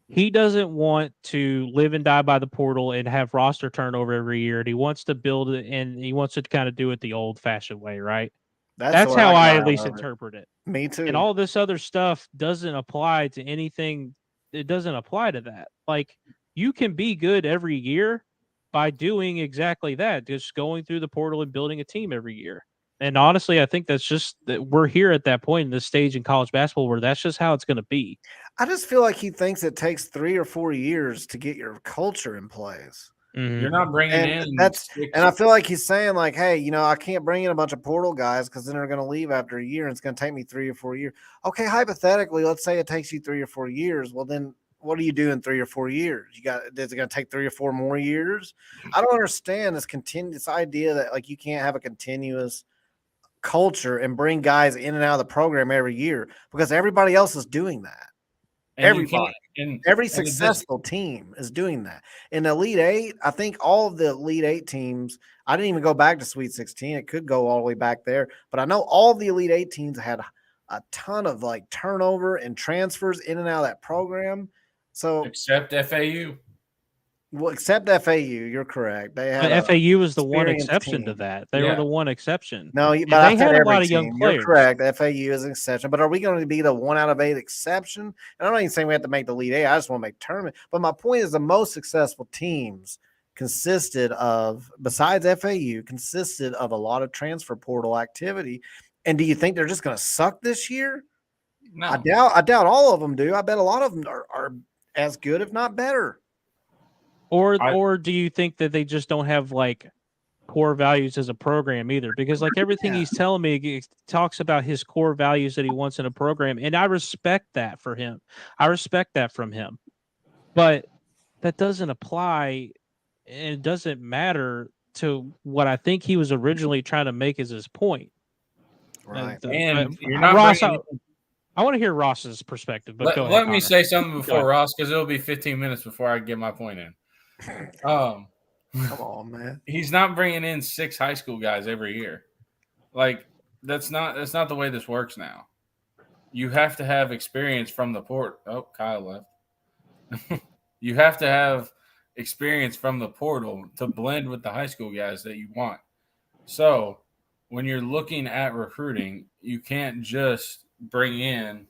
he doesn't want to live and die by the portal and have roster turnover every year, and he wants to build it, and he wants to kind of do it the old-fashioned way, right? That's how I at least interpret it. Me too. And all this other stuff doesn't apply to anything. It doesn't apply to that. Like, you can be good every year by doing exactly that, just going through the portal and building a team every year. And honestly, I think that's just that we're here at that point in this stage in college basketball where that's just how it's going to be. I just feel like he thinks it takes 3 or 4 years to get your culture in place. You're not bringing in and I feel like he's saying, like, hey, I can't bring in a bunch of portal guys because then they're going to leave after a year and it's going to take me 3 or 4 years. Okay, hypothetically, let's say it takes you 3 or 4 years. Well, then what do you do in 3 or 4 years? Is it going to take 3 or 4 more years? I don't understand this idea that, like, you can't have a continuous culture and bring guys in and out of the program every year because everybody else is doing that. Everybody. Every successful team is doing that. In the Elite Eight, I think all of the Elite Eight teams, I didn't even go back to Sweet 16. It could go all the way back there. But I know all of the Elite Eight teams had a ton of, like, turnover and transfers in and out of that program. So except FAU. Well, except FAU, you're correct. They had But FAU was the one experienced exception to team. that. They were the one exception. No, And but they I said had a every lot of young team. You're players. correct. FAU is an exception. But are we going to be the 1 out of 8 exception? And I'm not even saying we have to make the Elite Eight. I just want to make tournament. But my point is the most successful teams consisted of, besides FAU, consisted of a lot of transfer portal activity. And do you think they're just going to suck this year? No. I doubt all of them do. I bet a lot of them are as good, if not better. Or do you think that they just don't have like core values as a program either? Because like everything he's telling me, he talks about his core values that he wants in a program, and I respect that for him. I respect that from him, but that doesn't apply, and it doesn't matter to what I think he was originally trying to make as his point. Right. And you're not Ross, bringing I want to hear Ross's perspective, but go ahead. Let me Connor. say something Go before ahead. Ross, because it'll be 15 minutes before I get my point in. Come on, man. He's not bringing in 6 high school guys every year. Like that's not the way this works now. You have to have experience from the port. Oh, Kyle left. You have to have experience from the portal to blend with the high school guys that you want. So when you're looking at recruiting, you can't just bring in,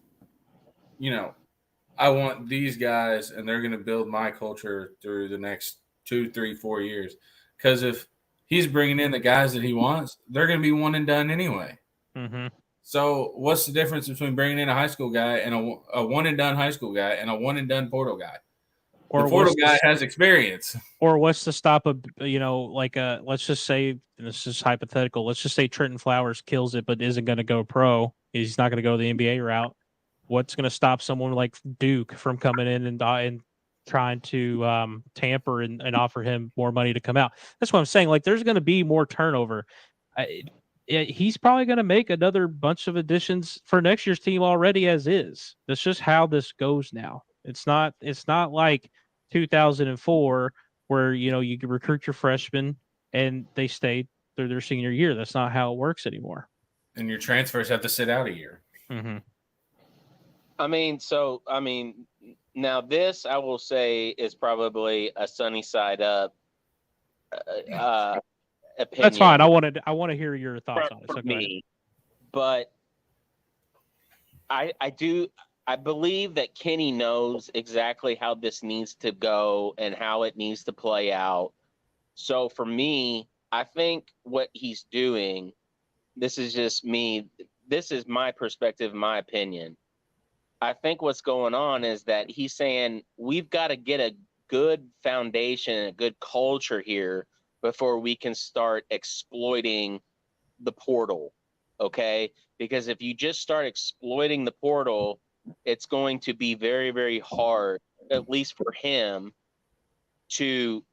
I want these guys and they're going to build my culture through the next 2, 3, 4 years. Because if he's bringing in the guys that he wants, they're going to be one and done anyway. Mm-hmm. So what's the difference between bringing in a high school guy and a one and done high school guy and a one and done portal guy? Or the portal guy has experience. Or what's to stop let's just say, and this is hypothetical, let's just say Trenton Flowers kills it but isn't going to go pro. He's not going to go the NBA route. What's going to stop someone like Duke from coming in and trying to tamper and offer him more money to come out? That's what I'm saying. Like, there's going to be more turnover. He's probably going to make another bunch of additions for next year's team already as is. That's just how this goes now. It's not like 2004 where, you can recruit your freshmen and they stay through their senior year. That's not how it works anymore. And your transfers have to sit out a year. Mm-hmm. Now this I will say is probably a sunny side up opinion. That's fine. I want to hear your thoughts on it. So me, but I believe that Kenny knows exactly how this needs to go and how it needs to play out. So for me, I think what he's doing, this is just me. This is my perspective, my opinion. I think what's going on is that he's saying we've got to get a good foundation, a good culture here before we can start exploiting the portal. Okay? Because if you just start exploiting the portal, it's going to be very, very hard, at least for him, to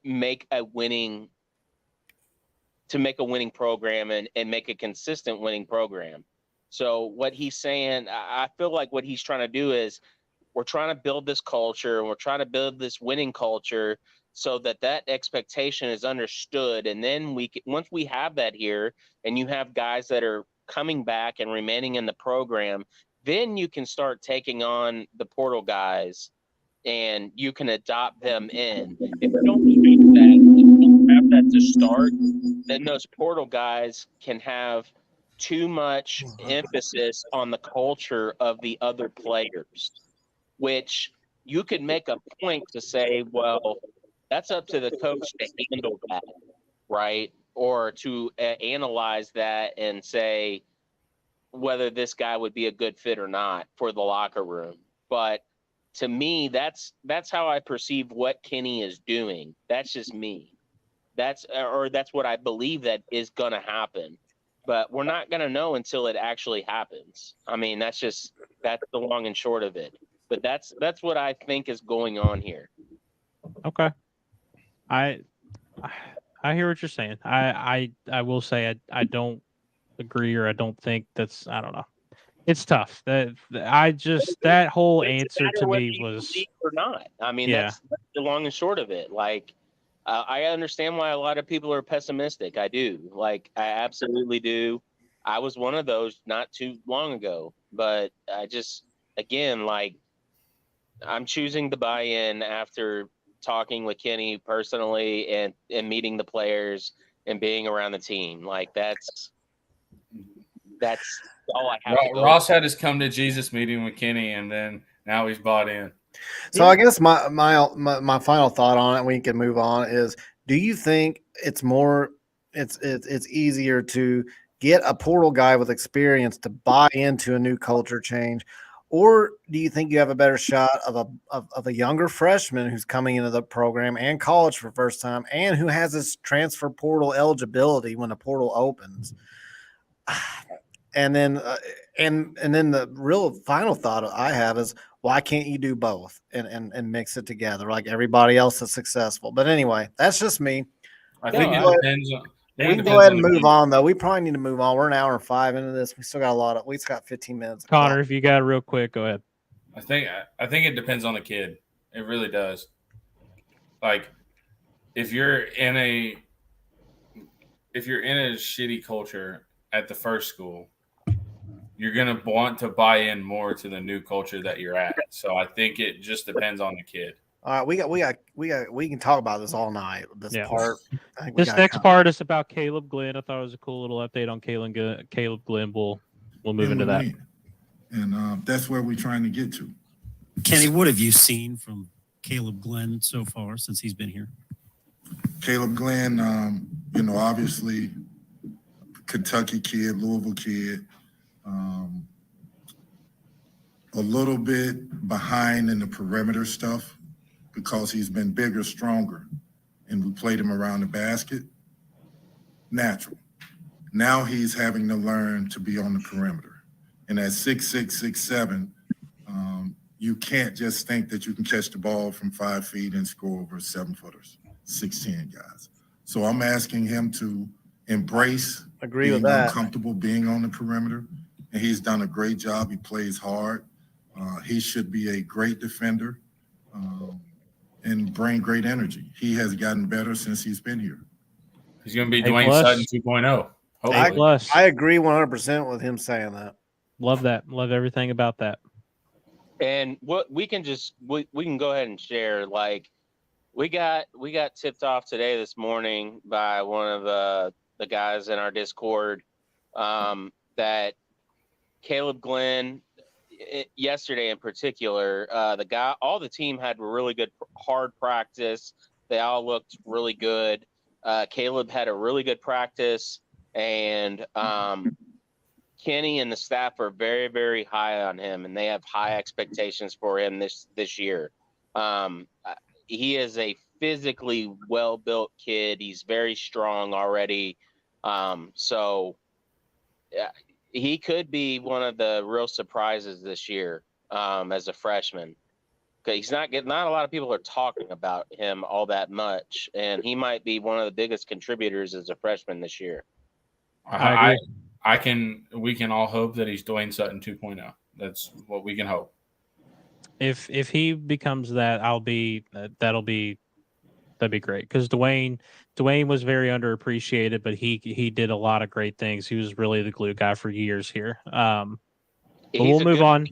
make a winning program and make a consistent winning program. So what he's saying, I feel like what he's trying to do is we're trying to build this culture and we're trying to build this winning culture so that expectation is understood. And then once we have that here and you have guys that are coming back and remaining in the program, then you can start taking on the portal guys and you can adopt them in. If you don't have that to start, then those portal guys can have too much emphasis on the culture of the other players, which you could make a point to say, well, that's up to the coach to handle that, right? Or to analyze that and say whether this guy would be a good fit or not for the locker room. But to me, that's how I perceive what Kenny is doing. That's just me. That's what I believe that is going to happen. But we're not going to know until it actually happens. I mean, that's the long and short of it. But that's what I think is going on here. Okay. I hear what you're saying. I will say I don't agree, or I don't think that's, I don't know. It's tough. That whole answer to me was or not. I mean, yeah. That's the long and short of it. Like, I understand why a lot of people are pessimistic. I do. Like, I absolutely do. I was one of those not too long ago, but I just, again, like, I'm choosing to buy in after talking with Kenny personally and meeting the players and being around the team. Like that's all I have to go. Ross had his come to Jesus meeting with Kenny, and then now he's bought in. So I guess my final thought on it, we can move on, is do you think it's easier to get a portal guy with experience to buy into a new culture change, or do you think you have a better shot of a younger freshman who's coming into the program and college for the first time and who has this transfer portal eligibility when the portal opens? And then and then the real final thought I have is, why can't you do both and mix it together like everybody else is successful? But anyway, that's just me. I think it depends on. We can go ahead and move on, though. We probably need to move on. We're an hour and 5 into this. We still got we just got 15 minutes. Connor, if you got it real quick, go ahead. I think it depends on the kid. It really does. Like, if you're in a shitty culture at the first school, you're gonna want to buy in more to the new culture that you're at. So I think it just depends on the kid. All right, we can talk about this all night. This next part is about Caleb Glenn. I thought it was a cool little update on Caleb Glenn. We'll move into that. And that's where we're trying to get to. Kenny, what have you seen from Caleb Glenn so far since he's been here? Caleb Glenn, obviously Kentucky kid, Louisville kid, a little bit behind in the perimeter stuff because he's been bigger, stronger, and we played him around the basket. Natural. Now he's having to learn to be on the perimeter. And at 6'6", 6'7", you can't just think that you can catch the ball from 5 feet and score over 7-footers, 6'10" guys. So I'm asking him to embrace being uncomfortable being on the perimeter, and he's done a great job. He plays hard. He should be a great defender and bring great energy. He has gotten better since he's been here. He's going to be Dwayne Sutton 2.0. I agree 100% with him saying that. Love that. Love everything about that. And what we can go ahead and share, like we got tipped off this morning by one of the guys in our Discord that Caleb Glenn yesterday in particular, all the team had really good hard practice. They all looked really good. Caleb had a really good practice, and Kenny and the staff are very, very high on him, and they have high expectations for him this year. He is a physically well-built kid. He's very strong already. So he could be one of the real surprises this year as a freshman. He's not a lot of people are talking about him all that much, and he might be one of the biggest contributors as a freshman this year. We can all hope that he's Dwayne Sutton 2.0. That's what we can hope. If he becomes that, that'd be great, because Dwayne was very underappreciated, but he did a lot of great things. He was really the glue guy for years here. But we'll move on.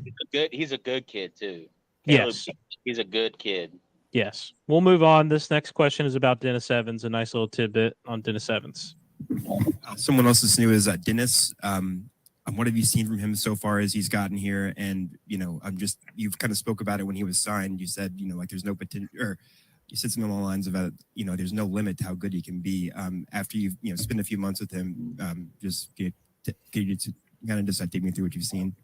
He's a good kid too. Yes, he's a good kid. Yes, we'll move on. This next question is about Dennis Evans. A nice little tidbit on Dennis Evans. Someone else that's new is Dennis. What have you seen from him so far as he's gotten here? And you've kind of spoke about it when he was signed. You said there's no potential, or you said something along the lines about there's no limit to how good he can be. After you've spent a few months with him, can you kind of just take me through what you've seen?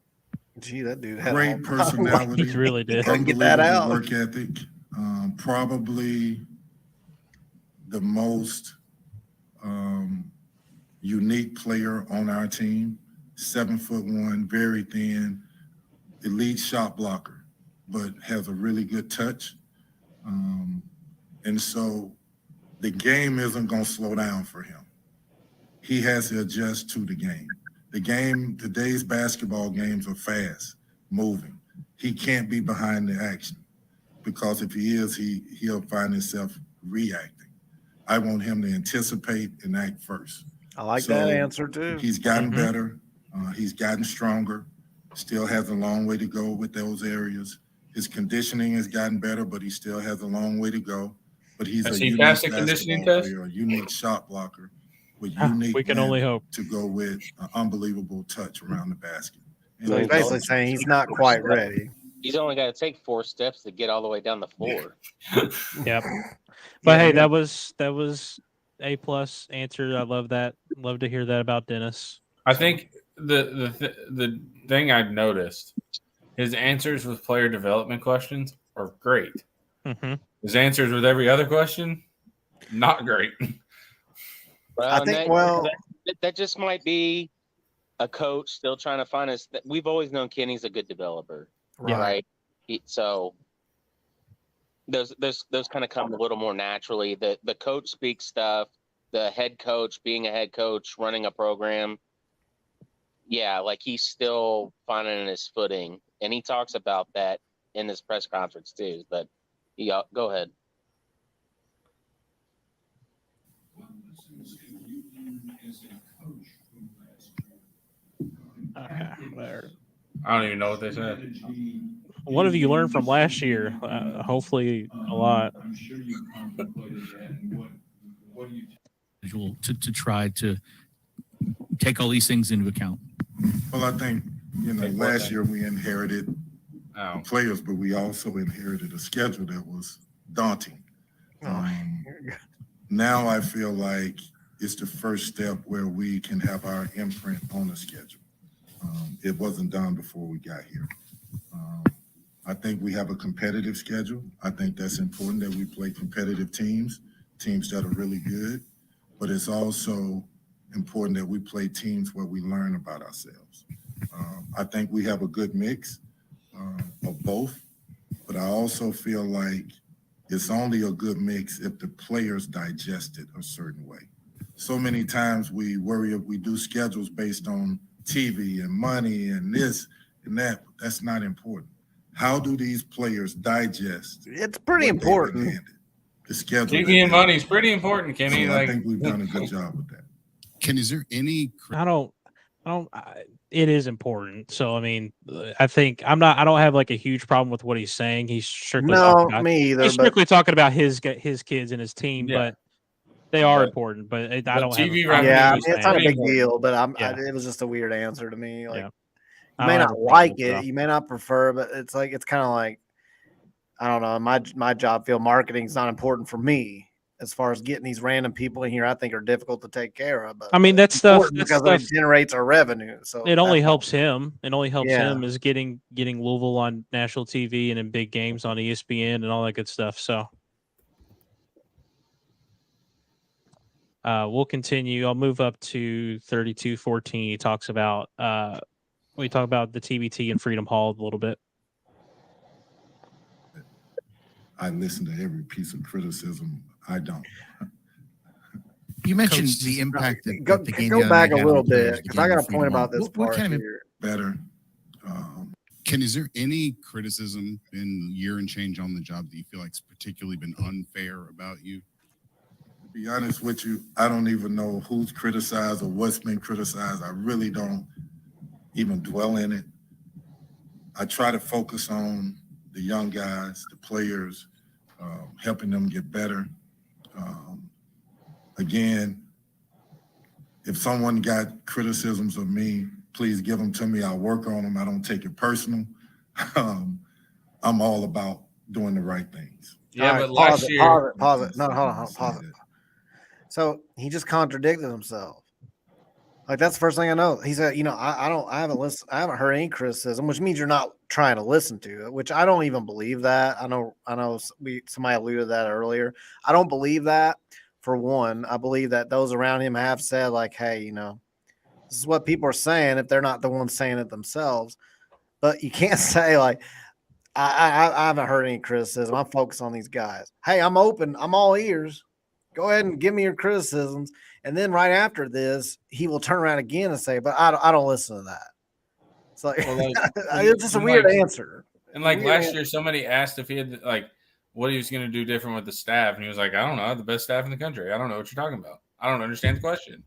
Gee, that dude had great personality. He really did. Get that out. Work ethic. Probably the most unique player on our team. 7'1", very thin, elite shot blocker, but has a really good touch. And so the game isn't going to slow down for him. He has to adjust to the game. Today's basketball games are fast, moving. He can't be behind the action, because if he is, he'll find himself reacting. I want him to anticipate and act first. I like that answer too. He's gotten better. He's gotten stronger. Still has a long way to go with those areas. His conditioning has gotten better, but he still has a long way to go. But he's Has a he unique passed the conditioning basketball test? player, a unique shot blocker with Ah, unique we can only hope. to go with an unbelievable touch around the basket. So he's basically saying he's not quite ready. He's only got to take 4 steps to get all the way down the floor. Yep. But hey, Yeah. that was A+ answer. I love that. Love to hear that about Dennis. I think the thing I've noticed, his answers with player development questions are great. Mm-hmm. His answers with every other question, not great. Well, I think, that just might be a coach still trying to find us. We've always known Kenny's a good developer, right? So those kind of come a little more naturally. The coach speaks stuff. The head coach, being a head coach, running a program, yeah, like he's still finding his footing, and he talks about that in his press conference too. But yeah, go ahead. I don't even know what they said. What have you learned from last year? Hopefully, a lot. To try to take all these things into account. Well, I think, last year we inherited players, but we also inherited a schedule that was daunting. Now I feel like it's the first step where we can have our imprint on the schedule. It wasn't done before we got here. I think we have a competitive schedule. I think that's important that we play competitive teams that are really good, but it's also important that we play teams where we learn about ourselves. I think we have a good mix of both, but I also feel like it's only a good mix if the players digest it a certain way. So many times we worry if we do schedules based on TV and money and this and that. That's not important. How do these players digest? It's pretty important. The schedule. TV and money is pretty important, Kenny. So I think we've done a good job with that. Ken, is there any? It is important. So I mean, I think I don't have like a huge problem with what he's saying. He's strictly me either. He's strictly talking about his kids and his team, but they are important. But I don't have. It's not a big deal. But it was just a weird answer to me. Like you may not like it, you may not prefer, but it's like it's kind of like I don't know. My job field marketing is not important for me. As far as getting these random people in here, I think are difficult to take care of. But I mean, that stuff because it generates our revenue. So it only helps him. It only helps him is getting Louisville on national TV and in big games on ESPN and all that good stuff. So we'll continue. I'll move up to 32-14. He talks about we talk about the TBT and Freedom Hall a little bit. I listen to every piece of criticism. I don't. You mentioned the impact that the game go back a little bit because I got a point about this part here. Better. Ken, is there any criticism in year and change on the job that you feel like's particularly been unfair about you? To be honest with you, I don't even know who's criticized or what's been criticized. I really don't even dwell in it. I try to focus on the young guys, the players, helping them get better. Again, if someone got criticisms of me, please give them to me. I'll work on them. I don't take it personal. I'm all about doing the right things. Yeah, but last year, pause it. No, hold on, pause it. So he just contradicted himself. Like that's the first thing I know. He said, I haven't heard any criticism, which means you're not trying to listen to it, which I don't even believe that. I know somebody alluded to that earlier. I don't believe that. For one, I believe that those around him have said like, hey, this is what people are saying if they're not the ones saying it themselves. But you can't say like, I haven't heard any criticism. I'm focused on these guys. Hey, I'm open. I'm all ears. Go ahead and give me your criticisms. And then right after this, he will turn around again and say, but I don't listen to that. It's like, it's just a weird answer. And like last year, somebody asked if he had what he was going to do different with the staff. And he was like, I don't know. I have the best staff in the country. I don't know what you're talking about. I don't understand the question.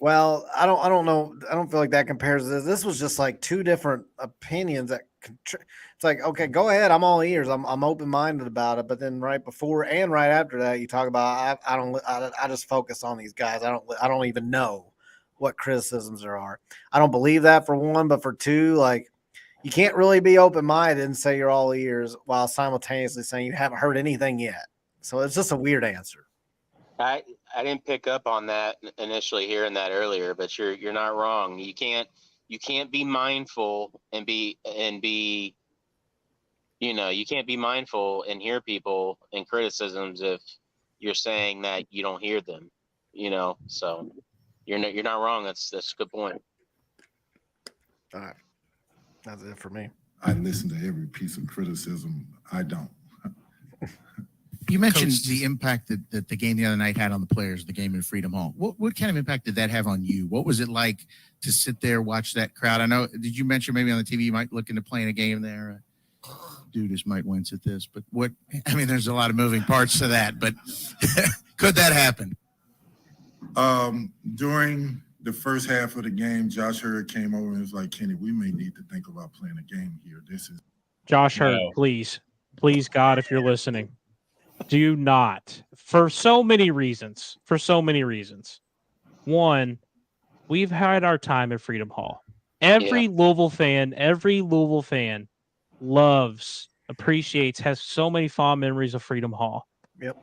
Well, I don't know. I don't feel like that compares to this. This was just like two different opinions that It's like, okay, go ahead. I'm all ears. I'm open minded about it. But then right before and right after that, you talk about I just focus on these guys. I don't even know what criticisms there are. I don't believe that for one, but for two, like you can't really be open minded and say you're all ears while simultaneously saying you haven't heard anything yet. So it's just a weird answer. I didn't pick up on that initially hearing that earlier, but you're not wrong. You can't be mindful and be you can't be mindful and hear people and criticisms if you're saying that you don't hear them. So you're not wrong. That's a good point. All right, that's it for me. I listen to every piece of criticism. I don't. You mentioned the impact that the game the other night had on the players, the game in Freedom Hall. What kind of impact did that have on you? What was it like to sit there, watch that crowd? I know, did you mention maybe on the TV you might look into playing a game there? Dude, this might wince at this, but there's a lot of moving parts to that, but could that happen? During the first half of the game, Josh Hurd came over and was like, Kenny, we may need to think about playing a game here. This is Josh Hurd, please, God, if you're listening, do not, for so many reasons. One, we've had our time at Freedom Hall. Every Louisville fan loves, appreciates, has so many fond memories of Freedom Hall. Yep.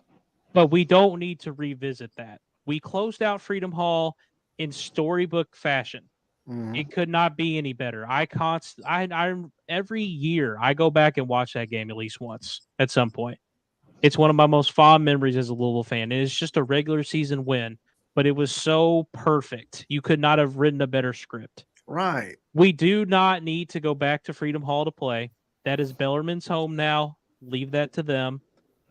But we don't need to revisit that. We closed out Freedom Hall in storybook fashion. Mm-hmm. It could not be any better. I every year I go back and watch that game at least once at some point. It's one of my most fond memories as a Louisville fan. And it's just a regular season win, but it was so perfect. You could not have written a better script. Right. We do not need to go back to Freedom Hall to play. That is Bellarmine's home now. Leave that to them.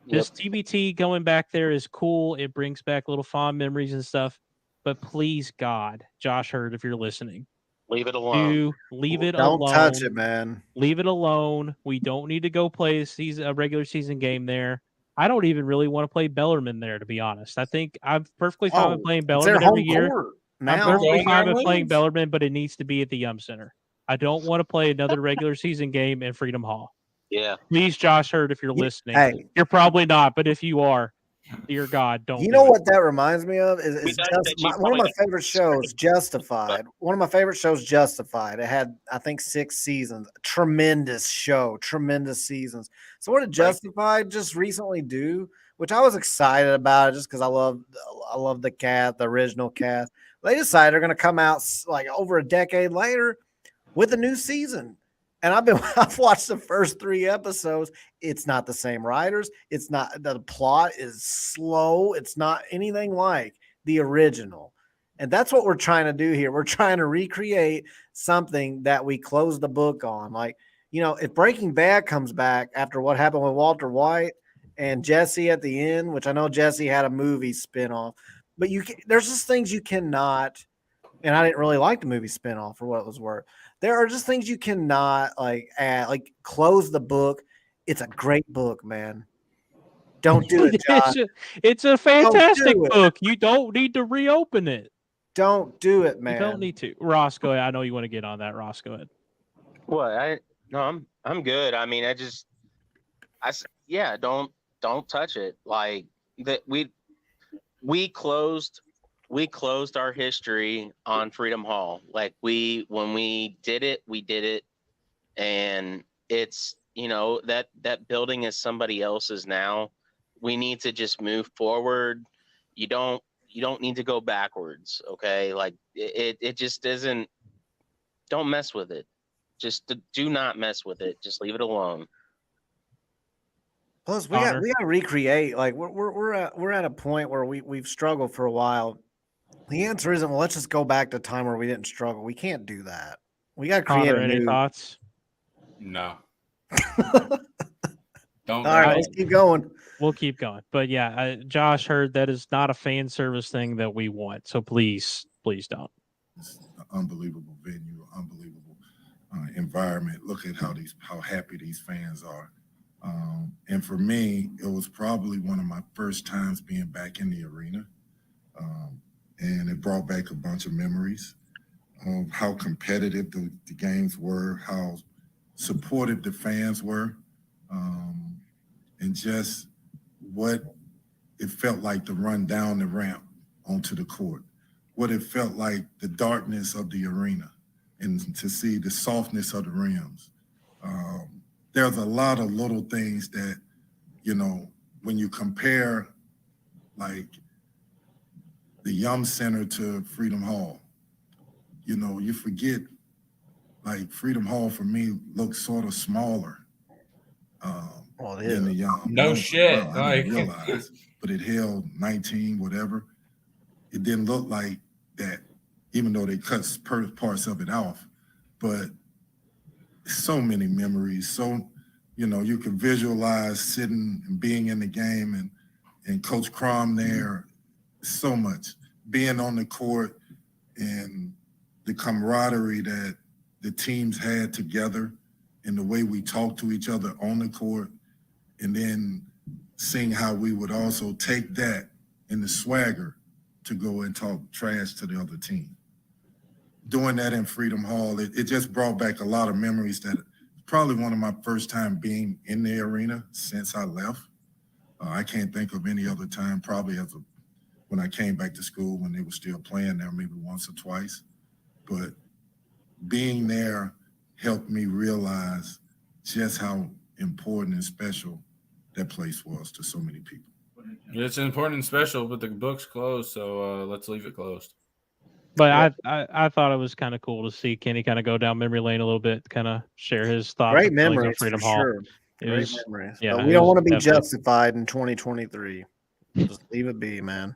Yep. This TBT going back there is cool. It brings back little fond memories and stuff. But please, God, Josh Hurd, if you're listening, leave it alone. Don't touch it, man. Leave it alone. We don't need to go play a regular season game there. I don't even really want to play Bellarmine there, to be honest. I think I'm perfectly fine with playing Bellarmine every year. I'm perfectly fine with playing Bellarmine, but it needs to be at the Yum Center. I don't want to play another regular season game in Freedom Hall. Yeah. Please, Josh Hurd, if you're listening. Hey. You're probably not, but if you are, dear God, don't. You know what that reminds me of is one of my favorite shows, Justified. One of my favorite shows, Justified. It had, I think, 6 seasons. Tremendous show, tremendous seasons. So what did Justified just recently do? Which I was excited about, just because I love the cast, the original cast. They decided they're going to come out like over a decade later with a new season. And I've watched the first 3 episodes. It's not the same writers. It's not, the plot is slow. It's not anything like the original. And that's what we're trying to do here. We're trying to recreate something that we closed the book on. Like, if Breaking Bad comes back after what happened with Walter White and Jesse at the end, which I know Jesse had a movie spinoff, but there's just things you cannot, and I didn't really like the movie spinoff for what it was worth. There are just things you cannot add, like close the book. It's a great book, man. Don't do it, Josh. It's a fantastic book. You don't need to reopen it. Don't do it, man. You don't need to. Ross, go ahead. I know you want to get on that. Ross, go ahead. What? I'm good. I mean, don't touch it. Like that we closed our history on Freedom Hall. Like when we did it, and it's that building is somebody else's now. We need to just move forward. You don't need to go backwards. Okay, like it just isn't. Don't mess with it. Just do not mess with it. Just leave it alone. Plus, we got to recreate. Like we're at a point where we've struggled for a while. The answer isn't, well, let's just go back to a time where we didn't struggle. We can't do that. We got to create any thoughts? No. All right, let's keep going. We'll keep going. But yeah, Josh Hurd, that is not a fan service thing that we want. So please don't. It's an unbelievable venue, unbelievable environment. Look at how happy these fans are. And for me, it was probably one of my first times being back in the arena. And it brought back a bunch of memories of how competitive the games were, how supportive the fans were, and just what it felt like to run down the ramp onto the court, what it felt like the darkness of the arena, and to see the softness of the rims. There's a lot of little things that, when you compare like the Yum Center to Freedom Hall, you forget like Freedom Hall for me looks sort of smaller than the Yum. No shit. I didn't realize, but it held 19, whatever. It didn't look like that, even though they cut parts of it off. But so many memories. So, you can visualize sitting and being in the game and Coach Crom there, so much. Being on the court and the camaraderie that the teams had together and the way we talked to each other on the court, and then seeing how we would also take that in the swagger to go and talk trash to the other team. Doing that in Freedom Hall, it just brought back a lot of memories. That probably one of my first time being in the arena since I left. I can't think of any other time, probably when I came back to school when they were still playing there, maybe once or twice. But being there helped me realize just how important and special that place was to so many people. It's important and special, but the book's closed, so let's leave it closed. But I thought it was kind of cool to see Kenny kind of go down memory lane a little bit, kind of share his thoughts. Great and feelings on memories, Freedom for Hall. sure. It Great was, memories. yeah, but we it don't was want to be definitely- justified in 2023. Just leave it be, man.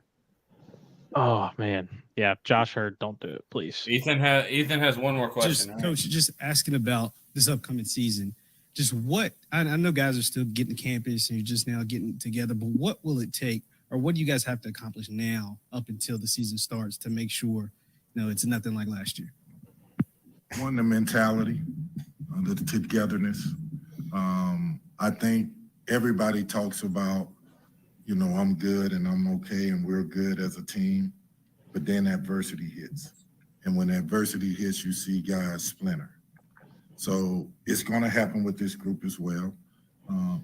Oh man, yeah. Josh Hurd, don't do it, please. Ethan has one more question. Just, right? Coach, just asking about this upcoming season. Just what I know, guys are still getting to campus and you're just now getting together. But what will it take, or what do you guys have to accomplish now up until the season starts to make sure, it's nothing like last year? One, the mentality, the togetherness. I think everybody talks about, I'm good and I'm okay and we're good as a team, but then adversity hits. And when adversity hits, you see guys splinter. So it's going to happen with this group as well.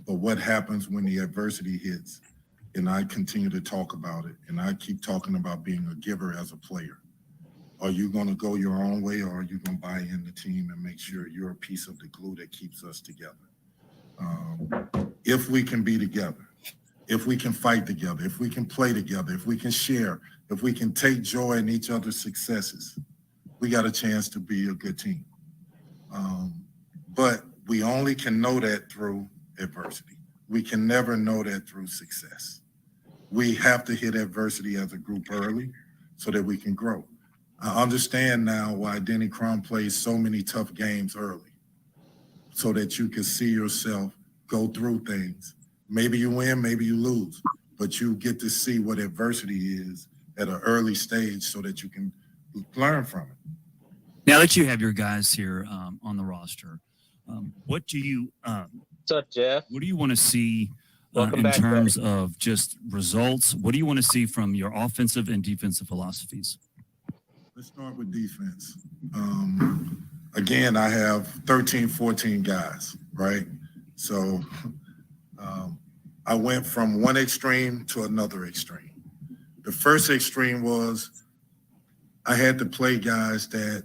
But what happens when the adversity hits, and I continue to talk about it, and I keep talking about being a giver as a player. Are you going to go your own way, or are you going to buy in the team and make sure you're a piece of the glue that keeps us together? If we can be together, if we can fight together, if we can play together, if we can share, if we can take joy in each other's successes, we got a chance to be a good team. But we only can know that through adversity. We can never know that through success. We have to hit adversity as a group early so that we can grow. I understand now why Denny Crum plays so many tough games early, so that you can see yourself go through things. Maybe you win, maybe you lose, but you get to see what adversity is at an early stage so that you can learn from it. Now that you have your guys here on the roster, what do you What's up, Jeff? What do you want to see Welcome in back, terms buddy. of just results? What do you want to see from your offensive and defensive philosophies? Let's start with defense. Again, I have 13, 14 guys, right? So I went from one extreme to another extreme. The first extreme was I had to play guys that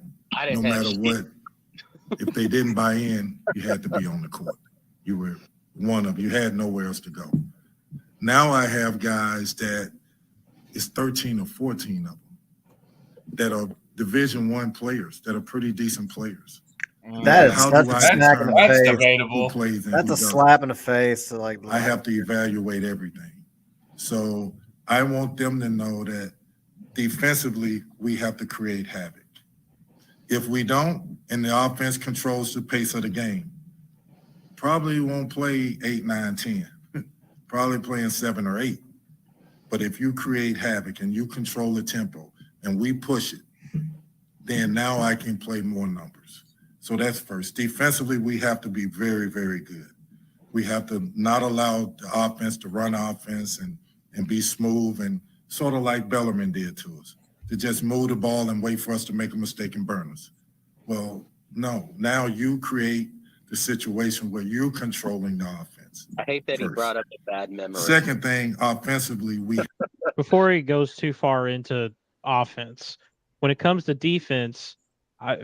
no matter what, if they didn't buy in, you had to be on the court. You were you had nowhere else to go. Now I have guys that it's 13 or 14 of them that are Division I players that are pretty decent players. That's a smack in the face. Debatable. That's a slap in the face. I have to evaluate everything. So I want them to know that defensively, we have to create havoc. If we don't, and the offense controls the pace of the game, probably won't play 8, 9, 10. Probably playing 7 or 8. But if you create havoc and you control the tempo and we push it, then now I can play more numbers. So that's first. Defensively, we have to be very, very good. We have to not allow the offense to run offense and be smooth and sort of like Bellarmine did to us, to just move the ball and wait for us to make a mistake and burn us. Well, no. Now you create the situation where you're controlling the offense. I hate that he first. brought up a bad memory. Second thing, offensively, we Before he goes too far into offense, when it comes to defense,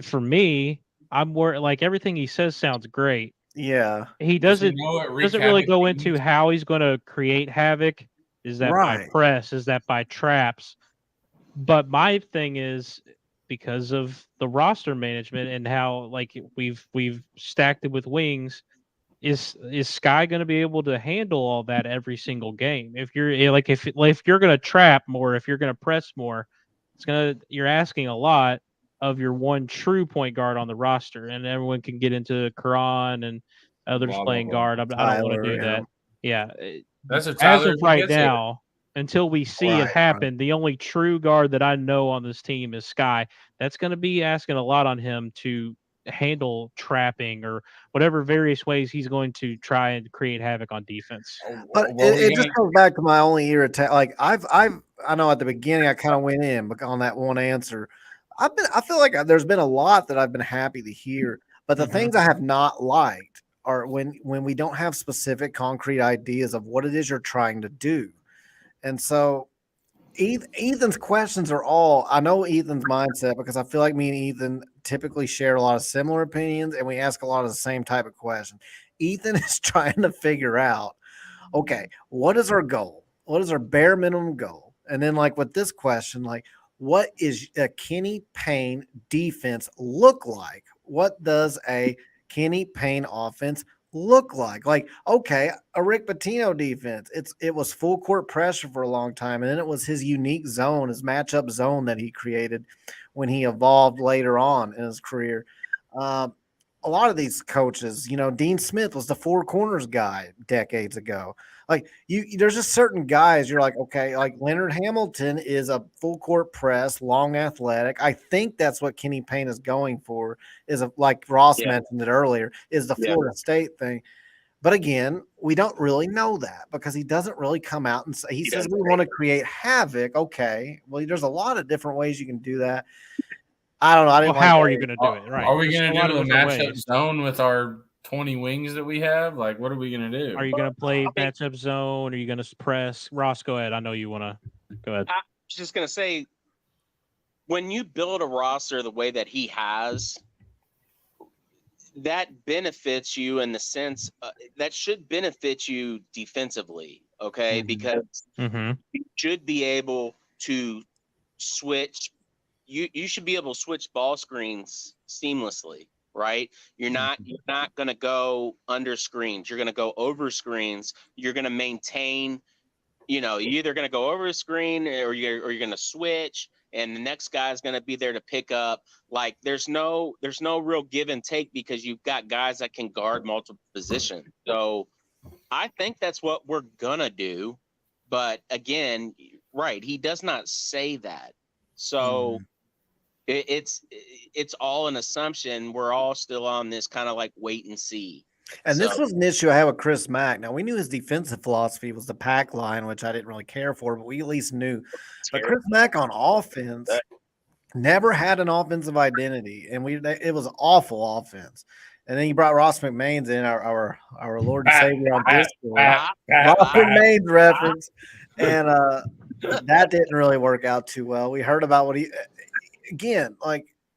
for me, I'm more like everything he says sounds great. Yeah. He Does he doesn't know what wreak doesn't really havoc go he into needs? how he's going to create havoc. Is that by Right. press? Is that by traps? But my thing is because of the roster management and how like we've stacked it with wings. Is Sky going to be able to handle all that every single game? If you're like if you're going to trap more, if you're going to press more, you're asking a lot of your one true point guard on the roster, and everyone can get into Quran and others Blah, blah, playing blah. guard. I don't want to Tyler, do that. Yeah, That's a as Tyler of if he right gets here. now, until we see Right, it happen, the only true guard that I know on this team is Sky. That's going to be asking a lot on him to handle trapping or whatever various ways he's going to try and create havoc on defense. But it just comes back to my only irritation. Like I know at the beginning I kind of went in on that one answer. I feel like there's been a lot that I've been happy to hear, but the things I have not liked are when we don't have specific concrete ideas of what it is you're trying to do. And so Ethan's questions are all, I know Ethan's mindset because I feel like me and Ethan typically share a lot of similar opinions and we ask a lot of the same type of questions. Ethan is trying to figure out, okay, what is our goal? What is our bare minimum goal? And then like with this question, like what is a Kenny Payne defense look like? What does a Kenny Payne offense look like? Like, okay, a Rick Pitino defense. It was full court pressure for a long time, and then it was his unique zone, his matchup zone that he created when he evolved later on in his career. A lot of these coaches, Dean Smith was the four corners guy decades ago. Like there's just certain guys you're like, okay, like Leonard Hamilton is a full court press, long athletic. I think that's what Kenny Payne is going for. Like Ross mentioned it earlier, is the Florida State thing. But again, we don't really know that because he doesn't really come out and say. He says we want to create havoc. Okay, well, there's a lot of different ways you can do that. I don't know. I didn't. How are you going to do it? Right? Are we going to do a matchup ways. zone with our 20 wings that we have? Like, what are we going to do? Are you going to play matchup zone? Are you going to press? Ross, go ahead. I know you want to go ahead. I was just going to say, when you build a roster the way that he has, that benefits you in the sense that should benefit you defensively. Okay. Because you should be able to switch. You should be able to switch ball screens seamlessly, right? You're not going to go under screens. You're going to go over screens. You're going to maintain, you're either going to go over a screen or you're going to switch, and the next guy's going to be there to pick up. Like there's no real give and take because you've got guys that can guard multiple positions. So I think that's what we're going to do. But again, right, he does not say that. So it's all an assumption. We're all still on this kind of like wait and see. And this was an issue I had with Chris Mack. Now, we knew his defensive philosophy was the pack line, which I didn't really care for, but we at least knew. But Chris Mack on offense never had an offensive identity, and it was awful offense. And then he brought Ross McMains in, our Lord and Savior on Discord. Ross McMains reference, and that didn't really work out too well. We heard about what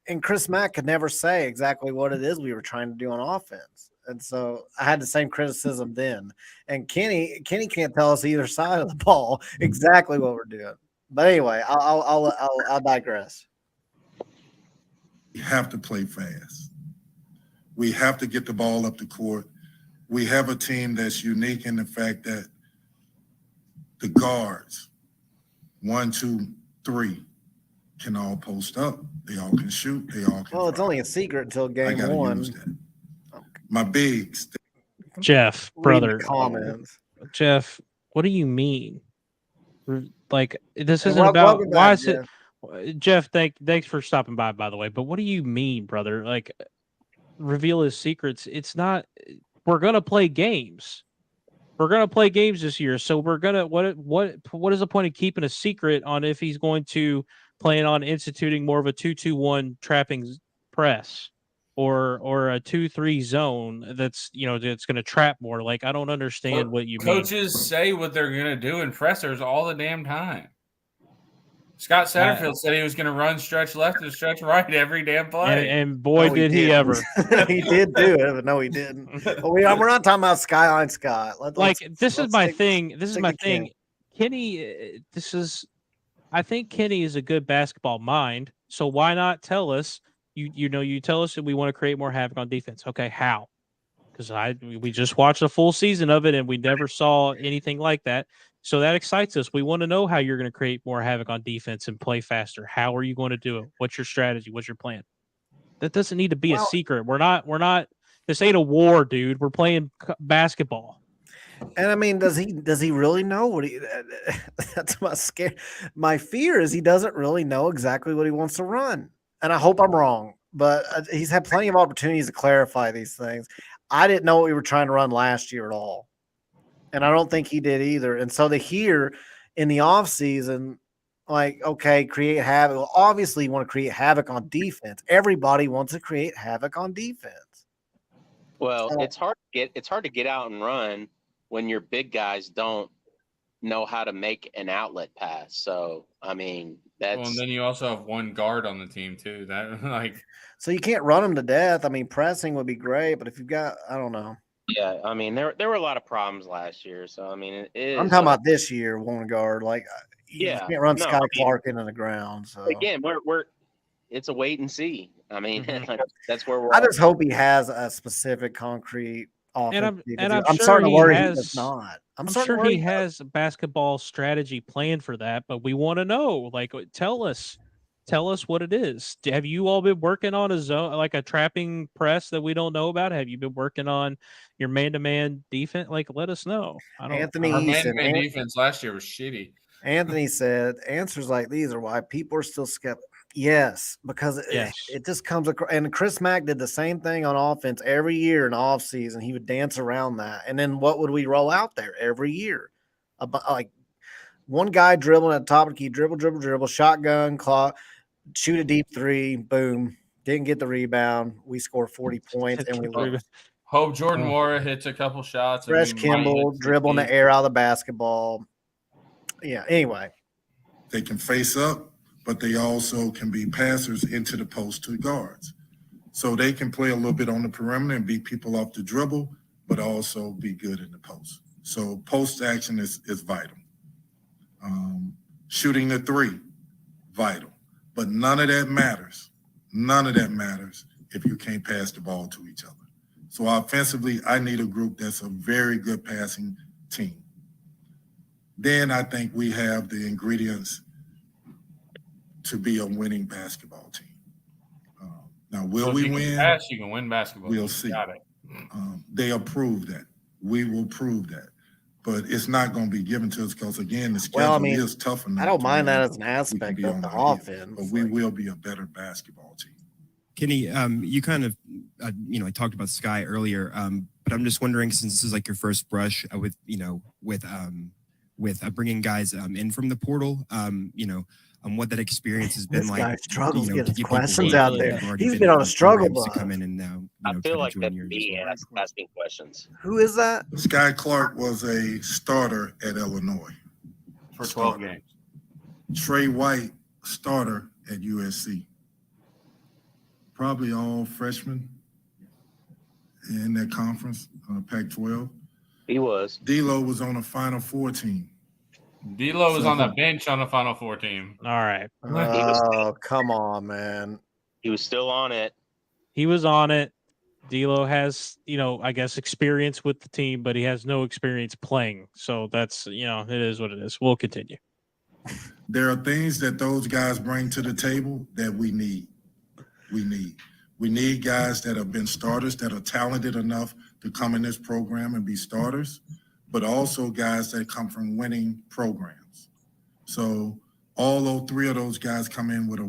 and Chris Mack could never say exactly what it is we were trying to do on offense. And so I had the same criticism then. And Kenny can't tell us either side of the ball exactly what we're doing. But anyway, I'll digress. We have to play fast. We have to get the ball up the court. We have a team that's unique in the fact that the guards, 1, 2, 3, can all post up. They all can shoot. They all can. Well, it's only a secret until game one. Use that. My bigs. Jeff, brother. Comments. Jeff, what do you mean? Like this isn't about why is it? Jeff, thanks for stopping by the way. But what do you mean, brother? Like reveal his secrets. It's not. We're gonna play games. We're gonna play games this year. So we're gonna what is the point of keeping a secret on if he's going to plan on instituting more of a 2-2-1 trapping press? or a 2-3 zone that's that's going to trap more. Like I don't understand what you mean. Coaches say what they're going to do in pressers all the damn time. Scott Satterfield said he was going to run stretch left and stretch right every damn play. And boy, did he ever. He did do it, but no, he didn't. But we're not talking about Skyline Scott. This is my thing. This is my thing. Kenny, I think Kenny is a good basketball mind. So why not tell us? You tell us that we want to create more havoc on defense. Okay, how? Because we just watched a full season of it and we never saw anything like that. So that excites us. We want to know how you're going to create more havoc on defense and play faster. How are you going to do it? What's your strategy? What's your plan? That doesn't need to be a secret. We're not. This ain't a war, dude. We're playing basketball. And I mean, does he really know what he? That's my scare. My fear is he doesn't really know exactly what he wants to run. And I hope I'm wrong, but he's had plenty of opportunities to clarify these things. I didn't know what we were trying to run last year at all. And I don't think he did either. And so to hear in the offseason, like, okay, create havoc. Well, obviously you want to create havoc on defense. Everybody wants to create havoc on defense. Well, it's hard to get out and run when your big guys don't know how to make an outlet pass. So, I mean, that's and then you also have one guard on the team too. That so you can't run them to death. I mean, pressing would be great, but if you've got, I don't know. Yeah, I mean, there were a lot of problems last year. So, I mean, I'm talking about this year, one guard. Like, you can't run Sky Clark into the ground. So again, it's a wait and see. I mean, that's where we're. I just hope he has a specific concrete offense. And I'm sure starting to worry he does not. I'm sure he has a basketball strategy plan for that, but we want to know. Like, tell us what it is. Have you all been working on a zone, like a trapping press that we don't know about? Have you been working on your man-to-man defense? Like, let us know. Our man-to-man defense last year was shitty. Anthony said answers like these are why people are still skeptical. Yes, because it just comes across. And Chris Mack did the same thing on offense every year in the offseason. He would dance around that. And then what would we roll out there every year? Like one guy dribbling at the top of the key, dribble, shotgun, clock, shoot a deep three, boom. Didn't get the rebound. We score 40 points and we lose. Hope Jordan Mora hits a couple shots. Fresh Kimball, dribble in the air out of the basketball. Yeah, anyway. They can face up, but they also can be passers into the post to guards. So they can play a little bit on the perimeter and beat people off the dribble, but also be good in the post. So post action is vital. Shooting the three, vital. But none of that matters. None of that matters if you can't pass the ball to each other. So offensively, I need a group that's a very good passing team. Then I think we have the ingredients to be a winning basketball team. Now, will we win? You can win basketball. We'll see. They'll prove that. We will prove that. But it's not going to be given to us because, again, the schedule is tough enough. I don't mind that as an aspect of the offense. But we will be a better basketball team. Kenny, you kind of, I talked about Sky earlier, but I'm just wondering, since this is like your first brush with bringing guys in from the portal, what that experience has been this like. Guy struggles getting questions out there. He's been on a struggle bus. To come in and now, I feel like that's me asking questions. Who is that? Sky Clark was a starter at Illinois for 12 games. Trey White, starter at USC. Probably all freshmen in that conference, Pac-12. He was. D'Lo was on a Final Four team. D'Lo was on the bench on the Final Four team. All right. Oh, come on, man. He was still on it. He was on it. D'Lo has, I guess experience with the team, but he has no experience playing. So that's, it is what it is. We'll continue. There are things that those guys bring to the table that we need. We need guys that have been starters, that are talented enough to come in this program and be starters, but also guys that come from winning programs. So all three of those guys come in with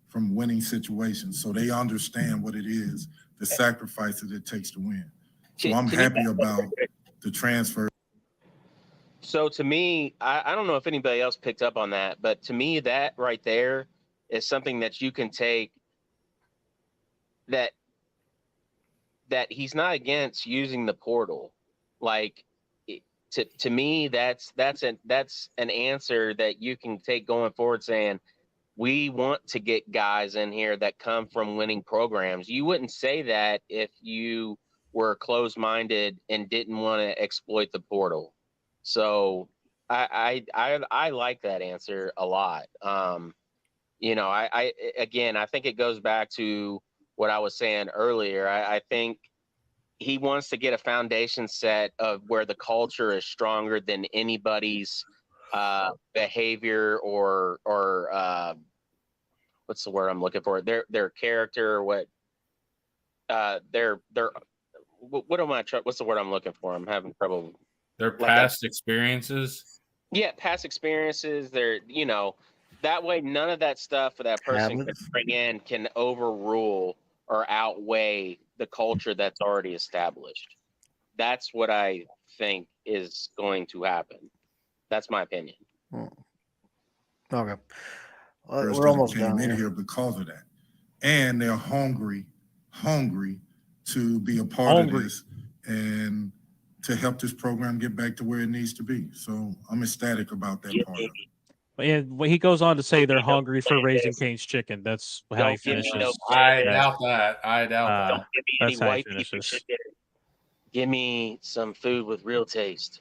from winning situations. So they understand what it is, the sacrifices it takes to win. So I'm happy about the transfer. So to me, I don't know if anybody else picked up on that, but to me, that right there is something that you can take that that he's not against using the portal. Like, to me, that's an answer that you can take going forward, saying we want to get guys in here that come from winning programs. You wouldn't say that if you were closed-minded and didn't want to exploit the portal. So I like that answer a lot. You know, again, I think it goes back to what I was saying earlier. I think he wants to get a foundation set of where the culture is stronger than anybody's behavior or what's the word I'm looking for? Their character, or what what am I what's the word I'm looking for? I'm having trouble. Their past experiences. Yeah, past experiences. They're, you know, that way none of that stuff that person can bring in can overrule or outweigh the culture that's already established. That's what I think is going to happen. That's my opinion. Okay. We're almost came in here because of that. And they're hungry to be a part of this and to help this program get back to where it needs to be. So I'm ecstatic about that part of it. And he goes on to say they're hungry for Raising Cane's chicken. That's how he finishes. I doubt that. I doubt that. Don't give me any white people chicken. Give me some food with real taste.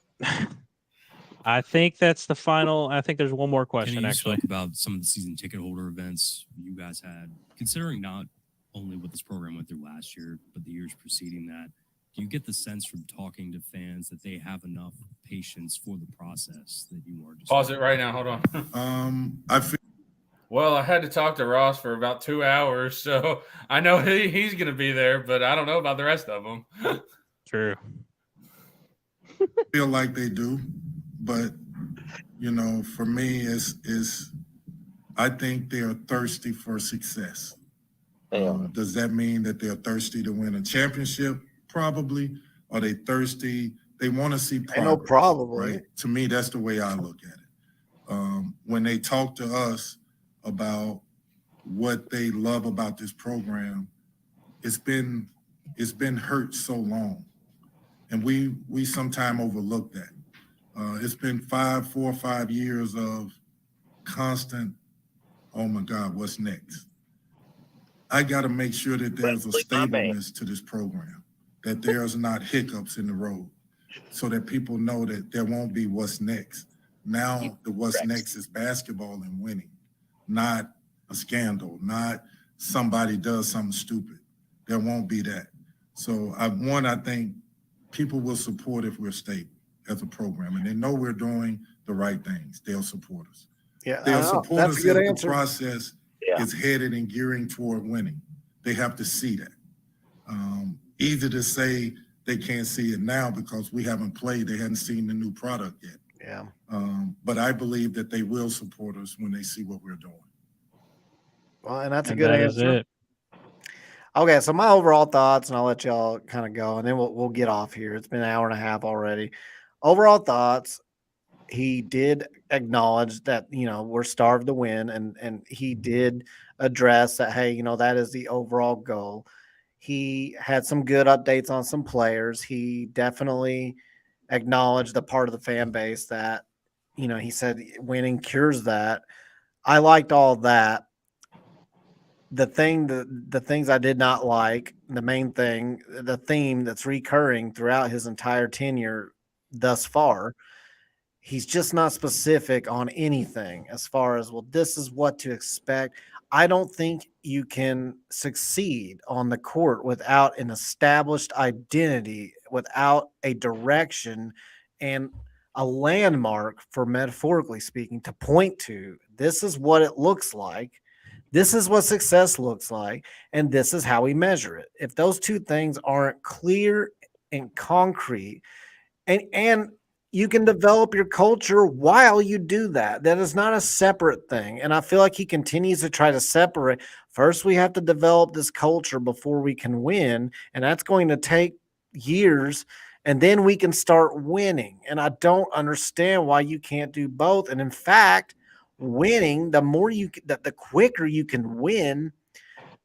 I think that's the final. I think there's one more question. Can you actually, talk about some of the season ticket holder events you guys had, considering not only what this program went through last year, but the years preceding that? Do you get the sense from talking to fans that they have enough patience for the process that you are? Pause it right now. Hold on. I feel. Well, I had to talk to Ross for about 2 hours, so I know he's going to be there, but I don't know about the rest of them. True. Feel like they do, but you know, for me, is I think they are thirsty for success. Does that mean that they're thirsty to win a championship? Probably. Are they thirsty? They want to see progress. I know, probably. Right? To me, that's the way I look at it. When they talk to us about what they love about this program, it's been hurt so long, and we sometimes overlook that. It's been 4 or 5 years of constant, oh my God, what's next? I got to make sure that there's a stableness to this program, that there's not hiccups in the road, so that people know that there won't be what's next. Now the what's next is basketball and winning, not a scandal, not somebody does something stupid. There won't be that. So I think people will support if we're stable as a program, and they know we're doing the right things. They'll support us. Yeah, they'll support us if the process is headed and gearing toward winning. They have to see that. Easy to say they can't see it now because we haven't played. They hadn't seen the new product yet. Yeah. But I believe that they will support us when they see what we're doing. Well, and that's a good answer. Okay, so my overall thoughts, and I'll let y'all kind of go, and then we'll get off here. It's been an hour and a half already. Overall thoughts, he did acknowledge that, you know, we're starved to win, and he did address that, hey, you know, that is the overall goal. He had some good updates on some players. He definitely acknowledged the part of the fan base that, you know, he said winning cures that. I liked all that. The things I did not like, the main thing, the theme that's recurring throughout his entire tenure thus far, he's just not specific on anything as far as, well, this is what to expect. I don't think you can succeed on the court without an established identity, without a direction and a landmark, for metaphorically speaking, to point to. This is what it looks like. This is what success looks like, and this is how we measure it. If those two things aren't clear and concrete, and you can develop your culture while you do that. That is not a separate thing. And I feel like he continues to try to separate. First, we have to develop this culture before we can win, and that's going to take years, and then we can start winning. And I don't understand why you can't do both. And in fact, winning, the quicker you can win,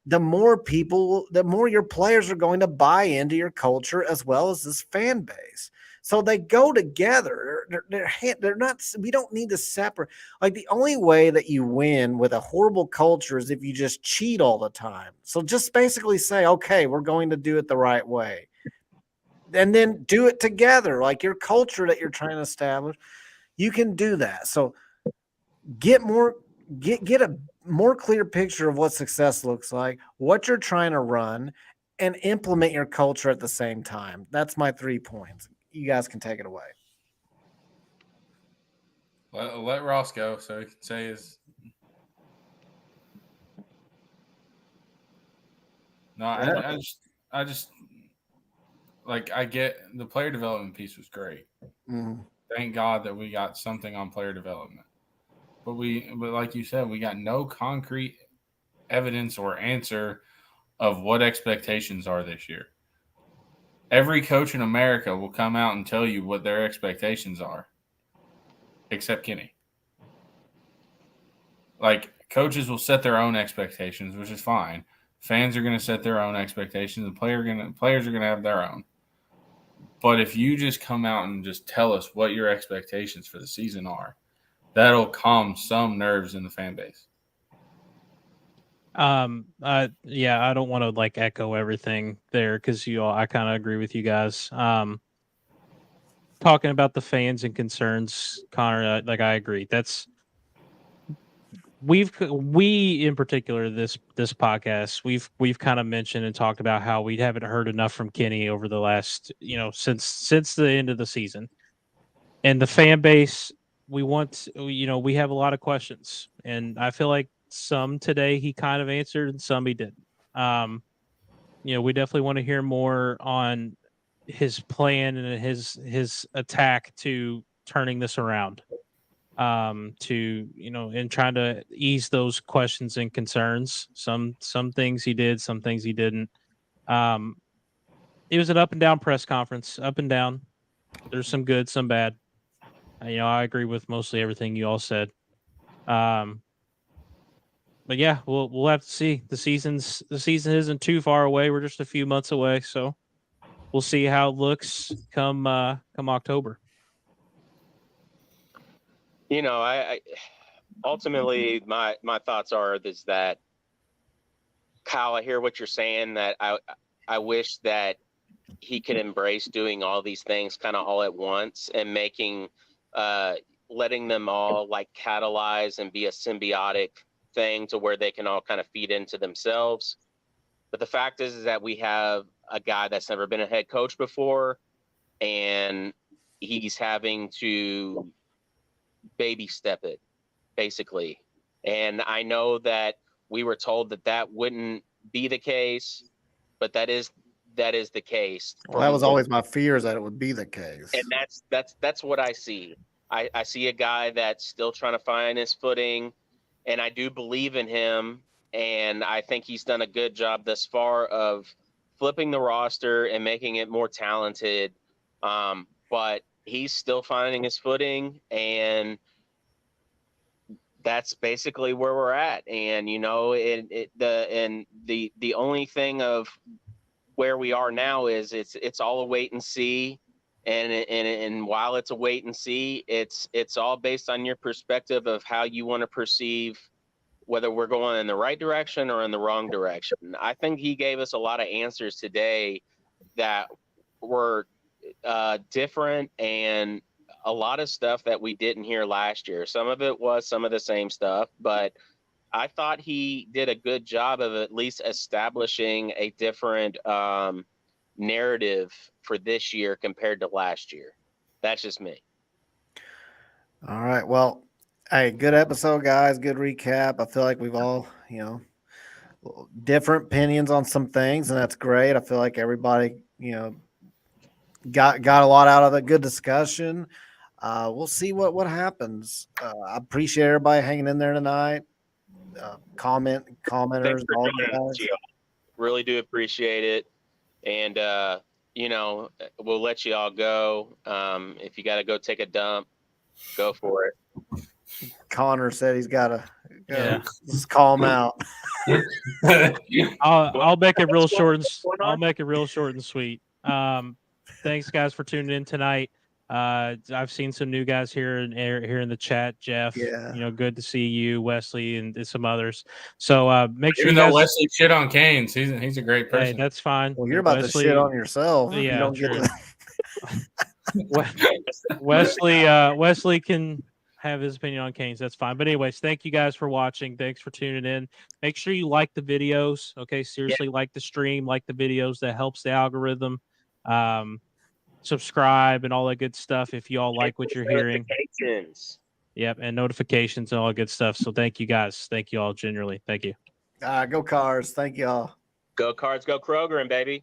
the more your players are going to buy into your culture as well as this fan base. So they go together. They're not. We don't need to separate. Like the only way that you win with a horrible culture is if you just cheat all the time. So just basically say, okay, we're going to do it the right way, and then do it together. Like your culture that you're trying to establish, you can do that. So get a more clear picture of what success looks like, what you're trying to run, and implement your culture at the same time. That's my 3 points. You guys can take it away. Let Ross go so he can say his. No, I just like I get the player development piece was great. Mm-hmm. Thank God that we got something on player development. But like you said, we got no concrete evidence or answer of what expectations are this year. Every coach in America will come out and tell you what their expectations are, except Kenny. Like coaches will set their own expectations, which is fine. Fans are going to set their own expectations, and players are going to have their own. But if you just come out and just tell us what your expectations for the season are, that'll calm some nerves in the fan base. Yeah, I don't want to like echo everything there because I kind of agree with you guys. Talking about the fans and concerns, Connor, like I agree. We in particular this podcast we've kind of mentioned and talked about how we haven't heard enough from Kenny over the last since the end of the season, and the fan base we have a lot of questions, and I feel like some today he kind of answered and some he didn't. We definitely want to hear more on his plan and his attack to turning this around. And trying to ease those questions and concerns. Some things he did, some things he didn't. It was an up and down press conference, up and down. There's some good, some bad. I agree with mostly everything you all said. But yeah, we'll have to see. The season isn't too far away. We're just a few months away, so we'll see how it looks come October. I ultimately my thoughts are is that, Kyle, I hear what you're saying, that I wish that he could embrace doing all these things kind of all at once and letting them all like catalyze and be a symbiotic thing to where they can all kind of feed into themselves. But the fact is that we have a guy that's never been a head coach before, and he's having to baby step it, basically. And I know that we were told that wouldn't be the case, but that is the case. Well, that was always my fear, is that it would be the case. And that's what I see. I see a guy that's still trying to find his footing, and I do believe in him. And I think he's done a good job thus far of flipping the roster and making it more talented. But he's still finding his footing, and that's basically where we're at. And the only thing of where we are now is it's all a wait and see. And while it's a wait and see, it's all based on your perspective of how you want to perceive whether we're going in the right direction or in the wrong direction. I think he gave us a lot of answers today that were different, and a lot of stuff that we didn't hear last year. Some of it was some of the same stuff, but I thought he did a good job of at least establishing a different narrative for this year compared to last year. That's just me. All right. Well, hey, good episode, guys. Good recap. I feel like we've all, different opinions on some things, and that's great. I feel like everybody, got a lot out of it. Good discussion. We'll see what happens. I appreciate everybody hanging in there tonight. Commenters, all guys. Really do appreciate it. And we'll let you all go. If you got to go take a dump, go for it. Connor said he's got Yeah. Just call him out. I'll make it real short and sweet. Thanks guys for tuning in tonight. I've seen some new guys here in the chat. Jeff, good to see you, Wesley, and some others. So make sure Even you though guys. Wesley shit on Canes, he's a great person. Hey, that's fine. Well, you're about Wesley, to shit on yourself. Yeah, you don't true. Get Wesley can have his opinion on Canes. That's fine. But anyways, thank you guys for watching. Thanks for tuning in. Make sure you like the videos. Okay, seriously, like the stream, like the videos. That helps the algorithm. Subscribe and all that good stuff if you all like what you're hearing. Yep, and notifications and all that good stuff. So thank you guys. Thank you all genuinely. Thank you. Go Cards. Thank y'all. Go Cards, go Kroger, and baby.